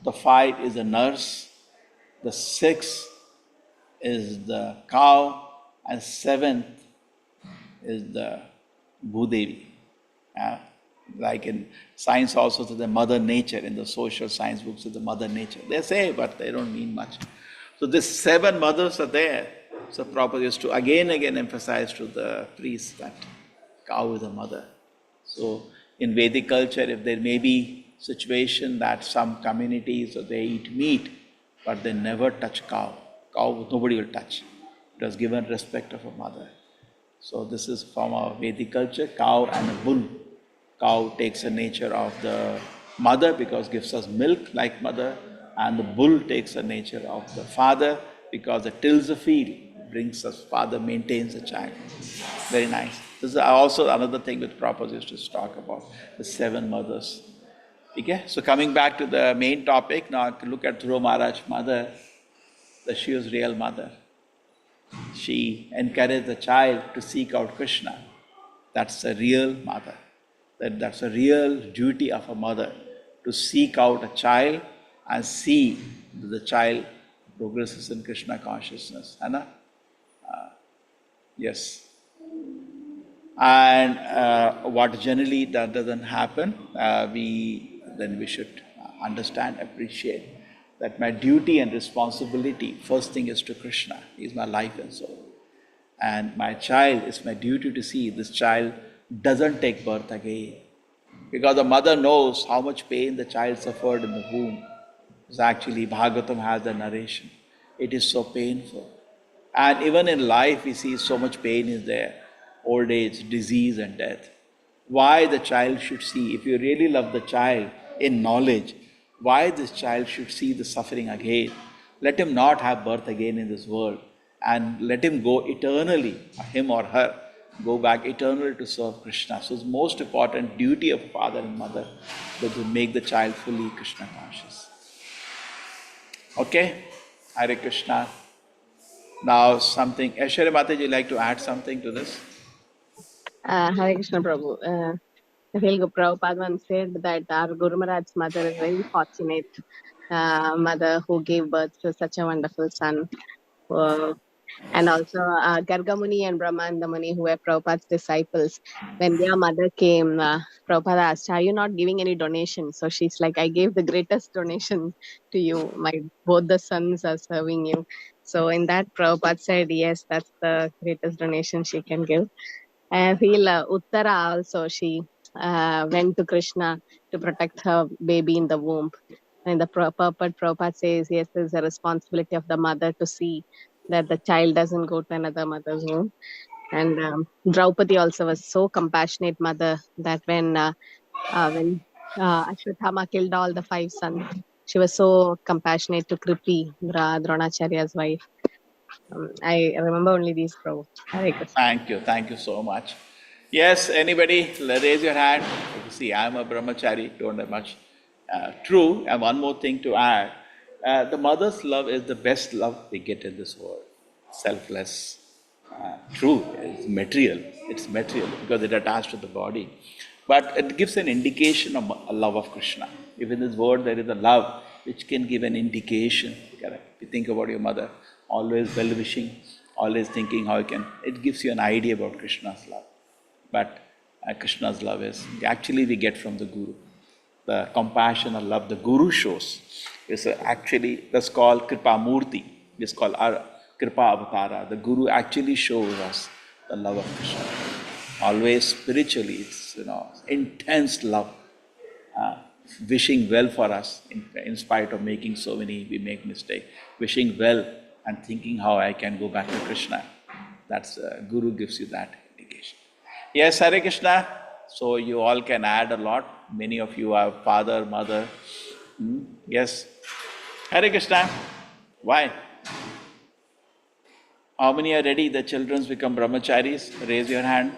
The 5 is a nurse. The 6th is the cow, and 7th is the Bhudevi. Like in science also, to the mother nature, in the social science books, to the mother nature. They say, but they don't mean much. So these 7 mothers are there. So Prabhupada used to again emphasize to the priests that cow is a mother. So in Vedic culture, if there may be situation that some communities, or they eat meat, but they never touch cow. Cow nobody will touch. It was given respect of a mother. So this is from our Vedic culture, cow and a bull. Cow takes the nature of the mother because gives us milk like mother, and the bull takes the nature of the father because it tills the field, brings us, father maintains the child. Very nice. This is also another thing which Prabhupada used to talk about, the 7 mothers. Okay? So coming back to the main topic, now to look at Dhruva Maharaj's mother, that she was real mother. She encouraged the child to seek out Krishna. That's a real mother. That's a real duty of a mother, to seek out a child and see that the child progresses in Krishna consciousness. Anna? Yes. And what generally that doesn't happen, we should understand, appreciate that my duty and responsibility, first thing is to Krishna. He is my life and soul. And my child, is my duty to see this child doesn't take birth again. Because the mother knows how much pain the child suffered in the womb. It's actually, Bhagavatam has the narration. It is so painful. And even in life, we see so much pain is there. old age, disease, and death. Why the child should see, if you really love the child in knowledge, why this child should see the suffering again. Let him not have birth again in this world, and let him go eternally, him or her, go back eternally to serve Krishna. So it's most important duty of father and mother that to make the child fully Krishna conscious. Okay? Hare Krishna. Now something, Aishwarya Mataji, you like to add something to this? Hare Krishna Prabhu. I feel Prabhupada once said that our Guru Maharaj's mother is very fortunate mother who gave birth to such a wonderful son. And also Gargamuni and Brahmandamuni, who were Prabhupada's disciples, when their mother came, Prabhupada asked, "Are you not giving any donation?" So she's like, "I gave the greatest donation to you. Both the sons are serving you." So in that, Prabhupada said, "Yes, that's the greatest donation she can give." I feel Uttara also, she went to Krishna to protect her baby in the womb. And the Prabhupada says, yes, there's a responsibility of the mother to see that the child doesn't go to another mother's womb. And Draupadi also was so compassionate mother that when Ashwatthama killed all the 5 sons, she was so compassionate to Kripi, Dronacharya's wife. I remember only these, Prabhu. Hare Krishna. Thank you so much. Yes, anybody, raise your hand. You see, I'm a brahmachari, don't have much. True, and one more thing to add. The mother's love is the best love we get in this world. Selfless. True, it's material because it attached to the body. But it gives an indication of a love of Krishna. If in this world there is a love which can give an indication, correct? If you think about your mother, always well-wishing, always thinking how you can, it gives you an idea about Krishna's love. But Krishna's love is, actually we get from the Guru. The compassion and love the Guru shows is actually, that's called Kripa Murti. It's called our Kripa Avatara. The Guru actually shows us the love of Krishna. Always spiritually, it's intense love, wishing well for us in spite of making so many, we make mistakes. Wishing well and thinking how I can go back to Krishna. That's Guru gives you that indication. Yes, Hare Krishna. So you all can add a lot. Many of you are father, mother. Yes. Hare Krishna. Why? How many are ready? The children become brahmacharis? Raise your hand.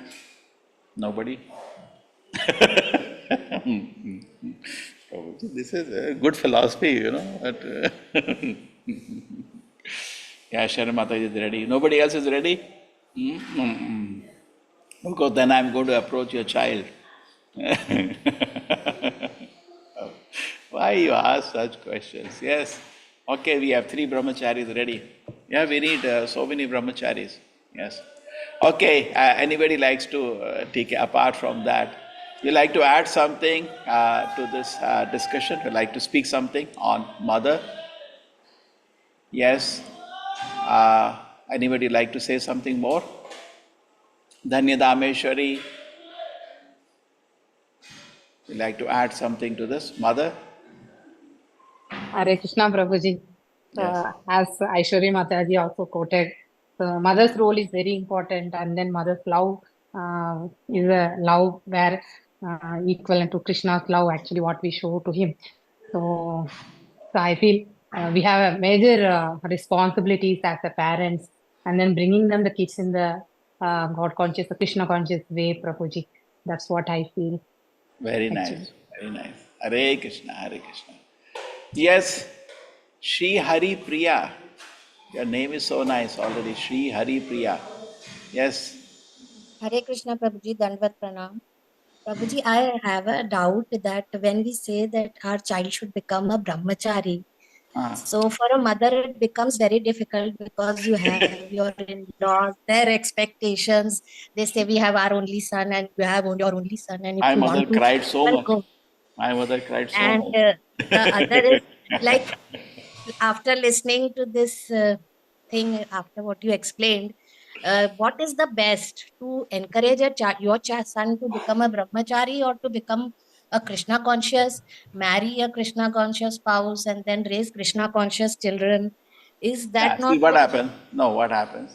Nobody? This is a good philosophy, But, yeah, Sharon Mataji is ready. Nobody else is ready? Because then I'm going to approach your child. Why you ask such questions? Yes. Okay, we have 3 brahmacharis ready. Yeah, we need so many brahmacharis. Yes. Okay, anybody likes to take, apart from that, you like to add something to this discussion? You like to speak something on mother? Yes. Anybody like to say something more? Dhanya Dameshwari, you like to add something to this? Mother? Hare Krishna Prabhuji. Yes. As Aishwarya Mataji also quoted, mother's role is very important, and then mother's love is a love where equivalent to Krishna's love, actually what we show to him. So I feel we have a major responsibilities as a parents, and then bringing them the kids in the God conscious, the Krishna conscious way, Prabhuji. That's what I feel. Very actually. nice, very nice. Hare Krishna, Hare Krishna. Yes, Shri Hari Priya. Your name is so nice already, Shri Hari Priya. Yes. Hare Krishna Prabhuji, Dandvat Pranam. Prabhuji, I have a doubt that when we say that our child should become a brahmachari, so for a mother it becomes very difficult because you have your in-laws, their expectations. They say we have our only son and you have your only son, and if My you mother want to cried so even much. go. My mother cried so And much. the other is like, after listening to this thing, after what you explained, what is the best to encourage your son to become a brahmachari or to become a Krishna conscious, marry a Krishna conscious spouse, and then raise Krishna conscious children? Is that See not what happens? No, what happens?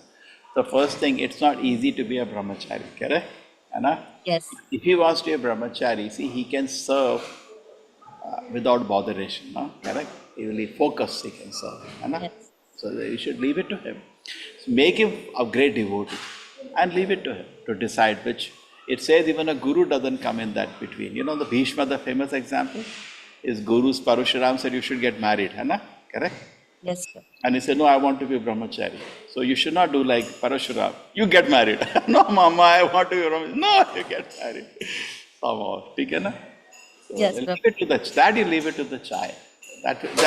the first thing, it's not easy to be a brahmachari, correct? Anna? Yes. If he wants to be a brahmachari, see, he can serve without botheration, no? Correct? He will be focused, he can serve. Anna? Yes. So you should leave it to him. So make him a great devotee and leave it to him to decide which. It says even a guru doesn't come in that between. You know, the Bhishma, the famous example, is Guru's Parashuram said you should get married, Anna? Correct? Yes, sir. And he said, no, I want to be a brahmachari. So you should not do like Parashuram. You get married. No, mama, I want to be a brahmachari. No, you get married. Somehow. Okay, na? So Yes, leave sir. it to that you leave it to the child.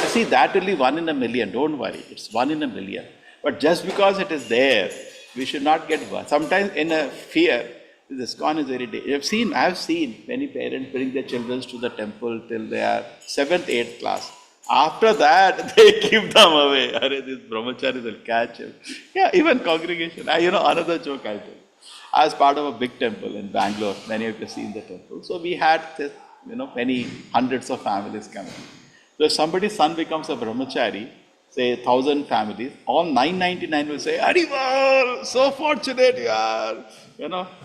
See, that will be 1 in a million. Don't worry. It's 1 in a million. But just because it is there, we should not get one. Sometimes in a fear, this ISKCON is very dangerous. I have seen many parents bring their children to the temple till they are 7th, 8th class. After that, they keep them away. This brahmachari will catch him. Yeah, even congregation. Another joke I tell. I was part of a big temple in Bangalore. Many of you have seen the temple. So we had this, many hundreds of families coming. So if somebody's son becomes a brahmachari, say 1,000 families, all 999 will say, Haribol, so fortunate you are.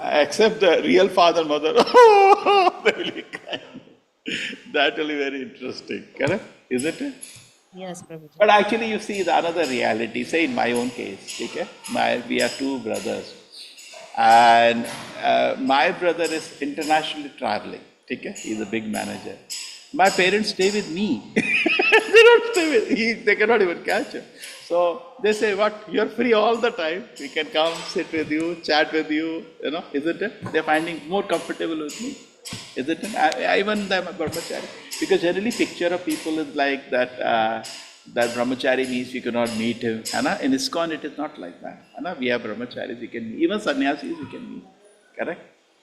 Except the real father and mother, they will be crying. That will be very interesting, correct? Isn't it? Yes, Prabhuji. But actually you see the another reality, say in my own case, okay? We are 2 brothers. And my brother is internationally traveling, okay? He's a big manager. My parents stay with me. They don't stay with him. They cannot even catch him. So they say, what? You're free all the time. We can come, sit with you, chat with you, isn't it? They're finding more comfortable with me. Isn't it? Even the brahmachari. Because generally picture of people is like that, that brahmachari means you cannot meet him. In ISKCON it is not like that. We have brahmacharis, we can meet. Even sannyasis we can meet. Correct?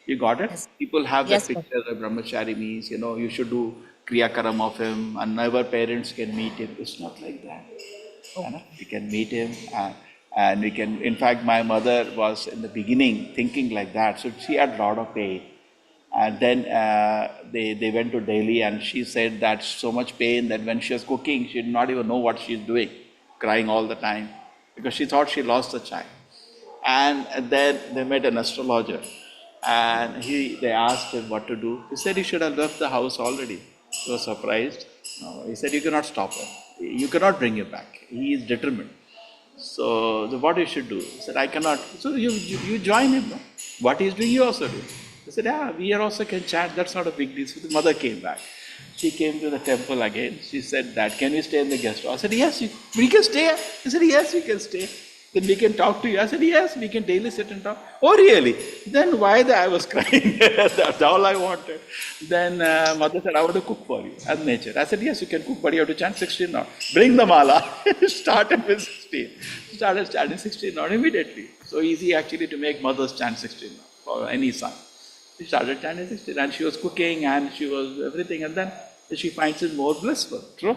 You got it? Yes. People have Yes, that picture of brahmachari means, you should do kriya karam of him and never parents can meet him. It's not like that. We can meet him and we can, in fact my mother was in the beginning thinking like that. So she had a lot of pain. And then they went to Delhi and she said that so much pain that when she was cooking, she did not even know what she's doing, crying all the time because she thought she lost the child. And then they met an astrologer and they asked him what to do. He said he should have left the house already. He was surprised. No, he said you cannot stop him. You cannot bring him back. He is determined. So what you should do? He said, I cannot. So you join him. No? What he is doing, you also do. He said, yeah, we also can chant. That's not a big deal. So the mother came back. She came to the temple again. She said that, can we stay in the guest house? I said, yes, we can stay. He said, yes, we can stay. Then we can talk to you. I said, yes, we can daily sit and talk. Oh, really? Then why I was crying? That's all I wanted. Then mother said, I want to cook for you as nature. I said, yes, you can cook, but you have to chant 16 now. Bring the mala. Started with 16. Started chanting 16 now immediately. So easy actually to make mothers chant 16 now for any son. She started chanting 16 and she was cooking and she was everything and then she finds it more blissful. True?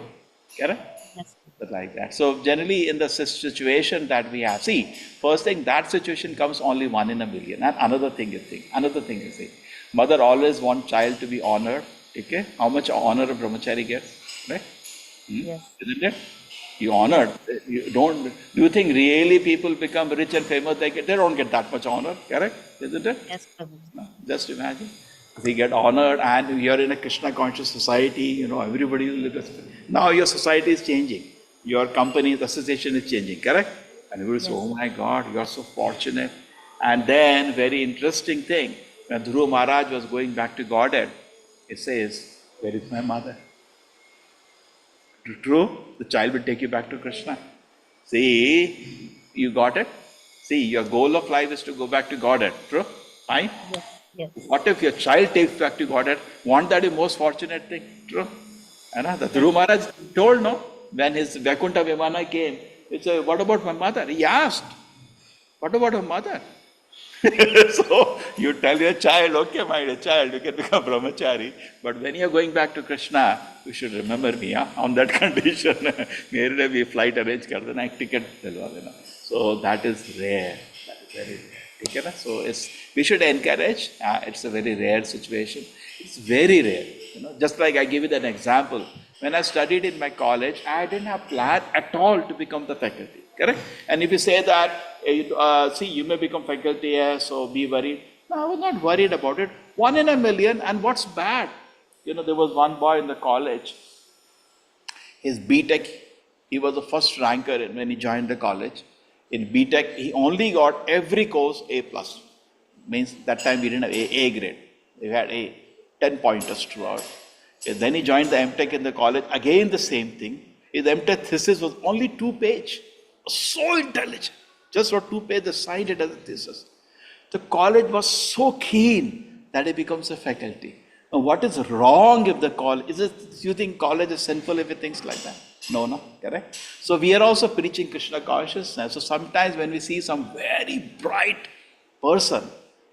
Correct? Yes. Like that. So generally in the situation that we have, see, first thing, that situation comes only 1 in a million. And another thing is see, mother always wants child to be honored. Okay? How much honor a brahmachari gets? Right? Yes. Isn't it? You honored. Do you think really people become rich and famous? They don't get that much honor. Correct? Isn't it? Yes, Prabhuji. No, just imagine. They get honored and you're in a Krishna conscious society, everybody will live. Now your society is changing. Your company, the association is changing, correct? And everybody says, oh my God, you are so fortunate. And then, very interesting thing, when Dhruva Maharaj was going back to Godhead, it says, where is my mother? True, the child will take you back to Krishna. See, you got it? See, your goal of life is to go back to Godhead. True? Fine? Yes. Yes. What if your child takes back to Godhead? Won't that be the most fortunate thing? True? The Dhruva Maharaj told, no? When his Vaikuntha Vimana came, he said, what about my mother? He asked, what about her mother? So you tell your child, okay, my dear child, you can become brahmachari, but when you are going back to Krishna, you should remember me, on that condition. Mere be flight arrange kar dena, ek ticket dilwa dena. So that is rare. That is very rare. So we should encourage. It's a very rare situation. It's very rare. Just like I give you an example. when I studied in my college, I didn't have plan at all to become the faculty, correct? And if you say that, see, you may become faculty, so be worried. No, I was not worried about it. 1 in a million, and what's bad? There was one boy in the college, his BTech, he was the first ranker when he joined the college. In BTech, he only got every course A+. Means that time we didn't have A grade. We had 10 pointers throughout. Then he joined the MTech in the college, again the same thing. His MTech thesis was only 2-page. So intelligent. Just wrote 2 pages, they signed it as a thesis. The college was so keen that he becomes a faculty. Now, what is wrong if the college, you think college is sinful if it thinks like that? No, correct? So we are also preaching Krishna consciousness. So sometimes when we see some very bright person,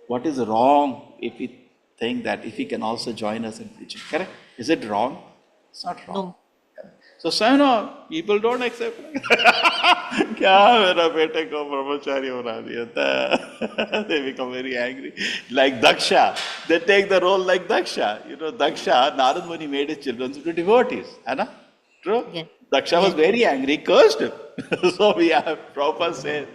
what is wrong if we think that if he can also join us in preaching, correct? Is it wrong? It's not wrong. No. So, people don't accept. क्या मेरा बेटे को ब्रह्मचारी बना दिया था? They become very angry. Like Daksha, they take the role like Daksha. Daksha, Narad Muni made his children into devotees. Anna? True? Yes. Daksha was very angry, cursed him. So we have Prabhupada said,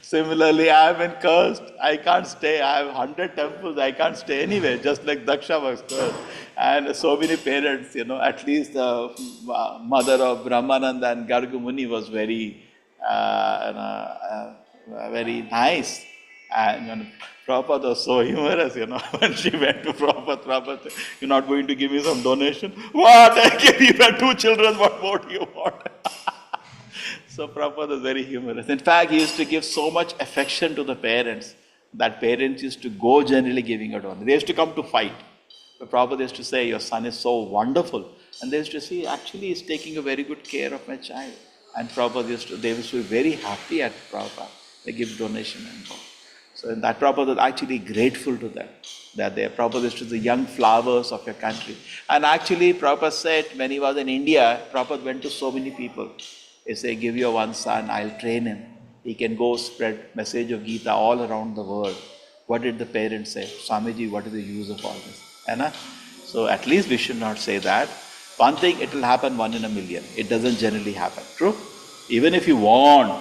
similarly, I have been cursed. I can't stay. I have 100 temples. I can't stay anywhere. Just like Daksha was cursed. And so many parents, at least the mother of Brahmananda and Garga Muni was very, very nice. And Prabhupada was so humorous, when she went to Prabhupada said, "You're not going to give me some donation?" "What? I gave you 2 children. What more do you want?" So Prabhupada was very humorous. In fact, he used to give so much affection to the parents that parents used to go generally giving a donation. They used to come to fight. The Prabhupada used to say, "Your son is so wonderful." And they used to say, "Actually, he's taking a very good care of my child." And Prabhupada they used to be very happy at Prabhupada. They give donation and all. So in that Prabhupada was actually grateful to them, that they Prabhupada used to the young flowers of your country. And actually Prabhupada said when he was in India, Prabhupada went to so many people. He said, "Give your one son, I'll train him. He can go spread message of Gita all around the world." What did the parents say? "Swamiji, what is the use of all this?" So at least we should not say that. One thing, it will happen 1 in a million. It doesn't generally happen. True? Even if you want,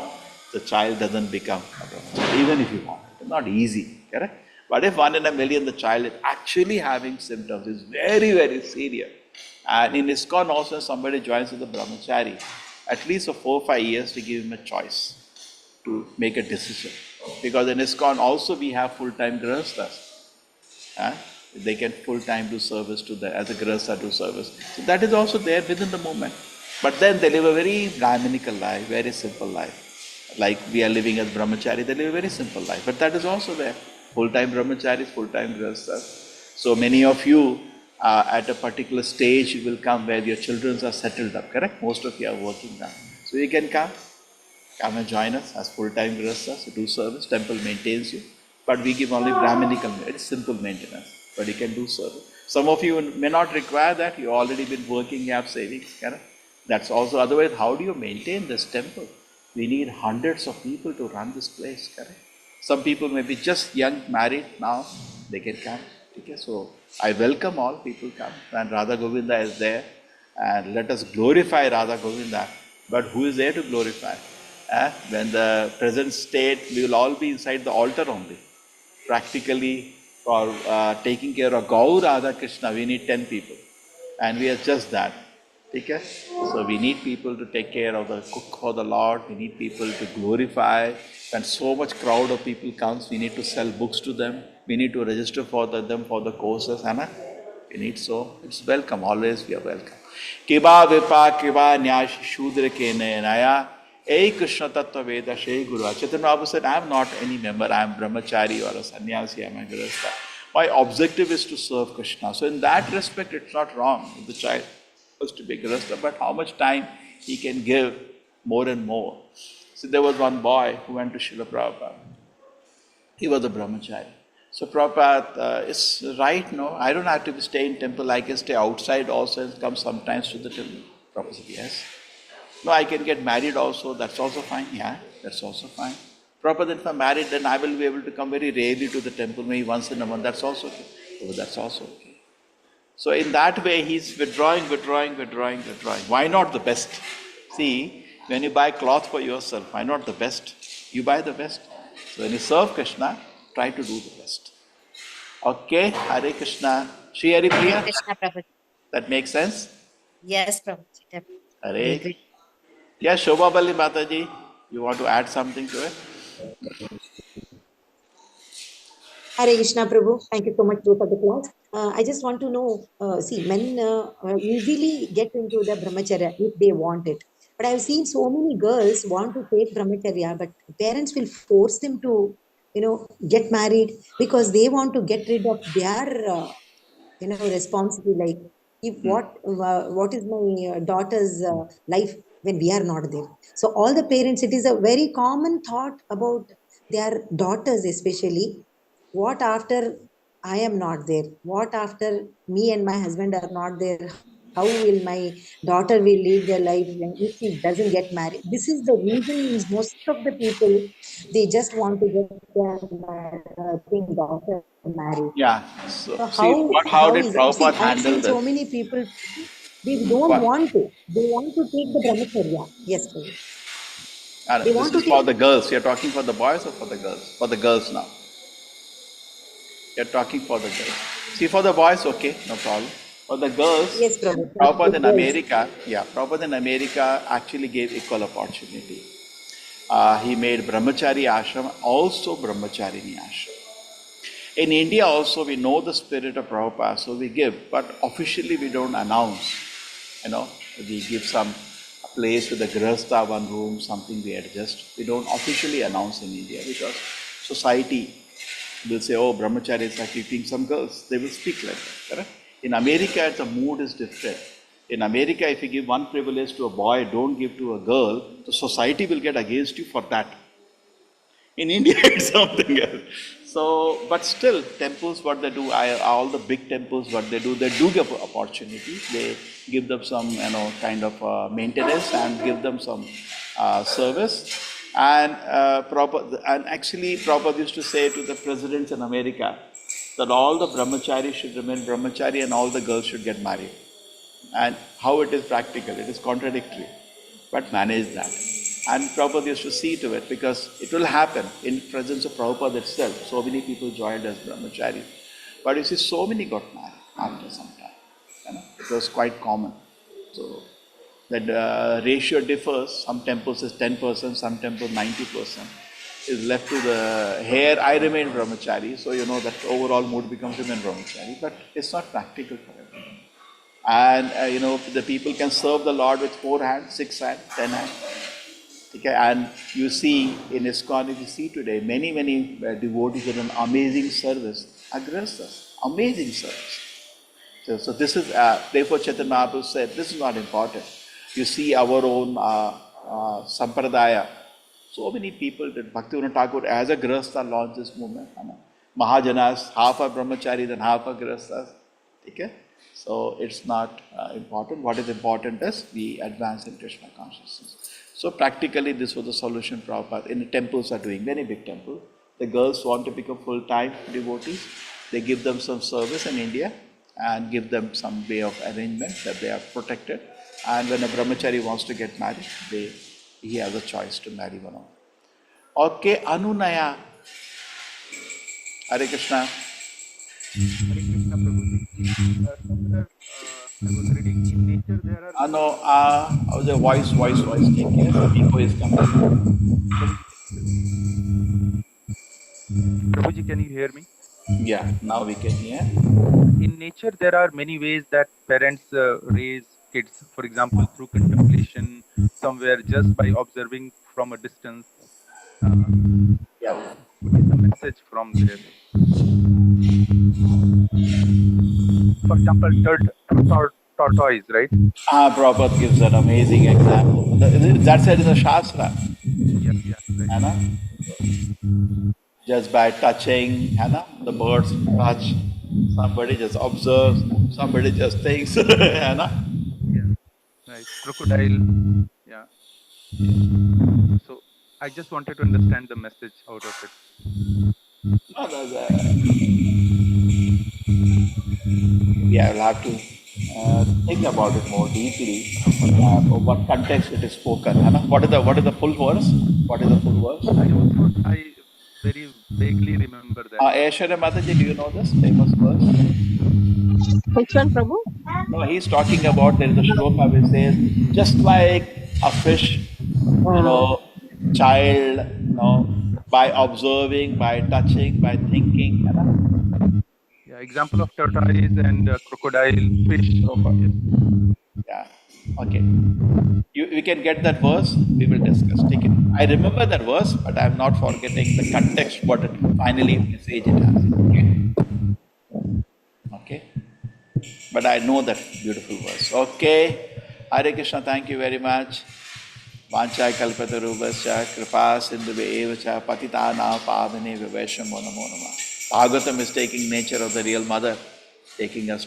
the child doesn't become a brahmachari. Even if you want. It's not easy. Correct? But if 1 in a million, the child is actually having symptoms, it's very, very serious. And in ISKCON also, somebody joins with the brahmachari, at least for 4 or 5 years to give him a choice to make a decision. Because in ISKCON also we have full-time grihasthas. They can full-time do service as a grihastha do service. So that is also there within the movement. But then they live a very brahminical life, very simple life. Like we are living as brahmachari, they live a very simple life. But that is also there. Full-time brahmacharis, full-time grihasthas. So many of you at a particular stage you will come where your children are settled up, correct? Most of you are working now. So you can come and join us as full-time grihasthas, do service, temple maintains you. But we give only brahminical, it's simple maintenance, but you can do service. Some of you may not require that, you've already been working, you have savings, correct? That's also, otherwise how do you maintain this temple? We need hundreds of people to run this place, correct? Some people may be just young, married now, they can come. Okay? So I welcome all people come, and Radha Govinda is there, and let us glorify Radha Govinda. But who is there to glorify? When the present state, we will all be inside the altar only. Practically, for taking care of Gaur Radha Krishna, we need 10 people, and we are just that. Okay? So we need people to take care of the cook for the Lord, we need people to glorify. When so much crowd of people comes, we need to sell books to them, we need to register for them for the courses, we need, so it's welcome, always we are welcome. Kiba vipa kiba nyash shudra ke naya Ei Krishna Tattva Veda Shri Guru. Chaitanya Prabhu said, I am not any member, I am brahmachari or a sannyasi, I am a grihastha. My objective is to serve Krishna. So in that respect, it's not wrong if the child was to be grihastha, but how much time he can give more and more. So there was one boy who went to Srila Prabhupada. He was a brahmachari. So Prabhupada is right, no, I don't have to stay in temple, I can stay outside also and come sometimes to the temple. Prabhupada said, yes. No, I can get married also, that's also fine. Yeah, that's also fine. Prabhupada, if I'm married, then I will be able to come very rarely to the temple, maybe once in a month, that's also okay. Oh, that's also okay. So in that way, he's withdrawing. Why not the best? See, when you buy cloth for yourself, why not the best? You buy the best. So when you serve Krishna, try to do the best. Okay, Hare Krishna. Shri Hari Hare Priya, Krishna, Prabhuji. that makes sense? Yes, Prabhuji. Definitely. Hare. Agree. Yeah, Shobha Bali Mataji, you want to add something to it? Hare Krishna Prabhu, thank you so much Prabhu, for the class. I just want to know, see, men easily get into the brahmacharya if they want it. But I've seen so many girls want to take brahmacharya, but parents will force them to, get married because they want to get rid of their, responsibility. Like, if what is my daughter's life when we are not there? So all the parents, it is a very common thought about their daughters, especially. What after I am not there? What after me and my husband are not there? How will my daughter will lead their life if she doesn't get married? This is the reason means most of the people they just want to get their daughter married. Yeah. So So see, how how did is it? See, Prabhupada I've handle seen so this? many people they don't What? want to. They want to take the brahmacharya. Yes, sir. They This want to is for take. the girls. You're talking for the boys or for the girls? For the girls now. You're talking for the girls. See, for the boys, okay, no problem. For the girls, Yes, Prabhu. Prabhupada in Yes. America, Prabhupada in America actually gave equal opportunity. He made brahmachari ashram, also brahmacharini ashram. In India also, we know the spirit of Prabhupada, so we give, but officially we don't announce. We give some place with a grihastha, one room, something we adjust. We don't officially announce in India because society will say, oh, brahmacharis are keeping some girls. They will speak like that, correct? In America, the mood is different. In America, if you give one privilege to a boy, don't give to a girl, the society will get against you for that. In India, it's something else. So, but still, temples, what they do, all the big temples, what they do give opportunity. They give them some, kind of maintenance and give them some service. And actually, Prabhupada used to say to the presidents in America that all the brahmacharis should remain brahmachari and all the girls should get married. And how it is practical, it is contradictory, but manage that. And Prabhupada used to see to it because it will happen in presence of Prabhupada itself. So many people joined as brahmachari. But you see, so many got married after some time. It was quite common. So that ratio differs. Some temples is 10%, some temples 90%. Is left to the here I remain brahmachari. So that overall mood becomes remain brahmachari. But it's not practical for everyone. And the people can serve the Lord with 4 hands, 6 hands, 10 hands. Okay, and you see in ISKCON, if you see today, many devotees in an amazing service, agrastas, amazing service. So this is, therefore Chaitanya Mahaprabhu said, this is not important. You see our own sampradaya. So many people did. Bhaktivinoda Thakur as a grihastha launched this movement. Mahajanas, half are brahmacharis and half are grihasthas. Okay? So it's not important. What is important is we advance in Krishna consciousness. So practically this was the solution Prabhupada. In the temples are doing, many big temples. The girls want to become full-time devotees. They give them some service in India and give them some way of arrangement that they are protected. And when a brahmachari wants to get married, he has a choice to marry one of them. Okay, Anunaya. Hare Krishna. Hare Krishna Prabhuji. I was reading in nature there are. The voice. Take care. Echo is coming. Prabhuji, can you hear me? Yeah, now we can hear. In nature, there are many ways that parents raise kids. For example, through contemplation, somewhere just by observing from a distance. What is the message from there? For example, tortoise, right? Prabhupada gives an amazing example. That said in the Shastra. Yeah, right. Just by touching, the birds touch, somebody just observes, somebody just thinks, Yeah, right. Crocodile, yeah. So I just wanted to understand the message out of it. We will have to think about it more deeply. What context it is spoken. Anna? What is the full verse? What is the full verse? I very vaguely remember that. Aishwarya Mataji, do you know this famous verse? Which one, Prabhu? No, he's talking about there is a shloka which says, just like a fish, child, by observing, by touching, by thinking. Yeah, example of tortoise and crocodile, fish. Yeah, okay. We can get that verse, we will discuss. Take it. I remember that verse, but I am not forgetting the context, what it finally message it has. Okay. But I know that beautiful verse. Okay. Hare Krishna, thank you very much. Vanchai kalpatarubhasya kripa sindhuvevacha patitana pavane viveshamo namo nama. Bhagavatam is taking nature of the real mother, taking us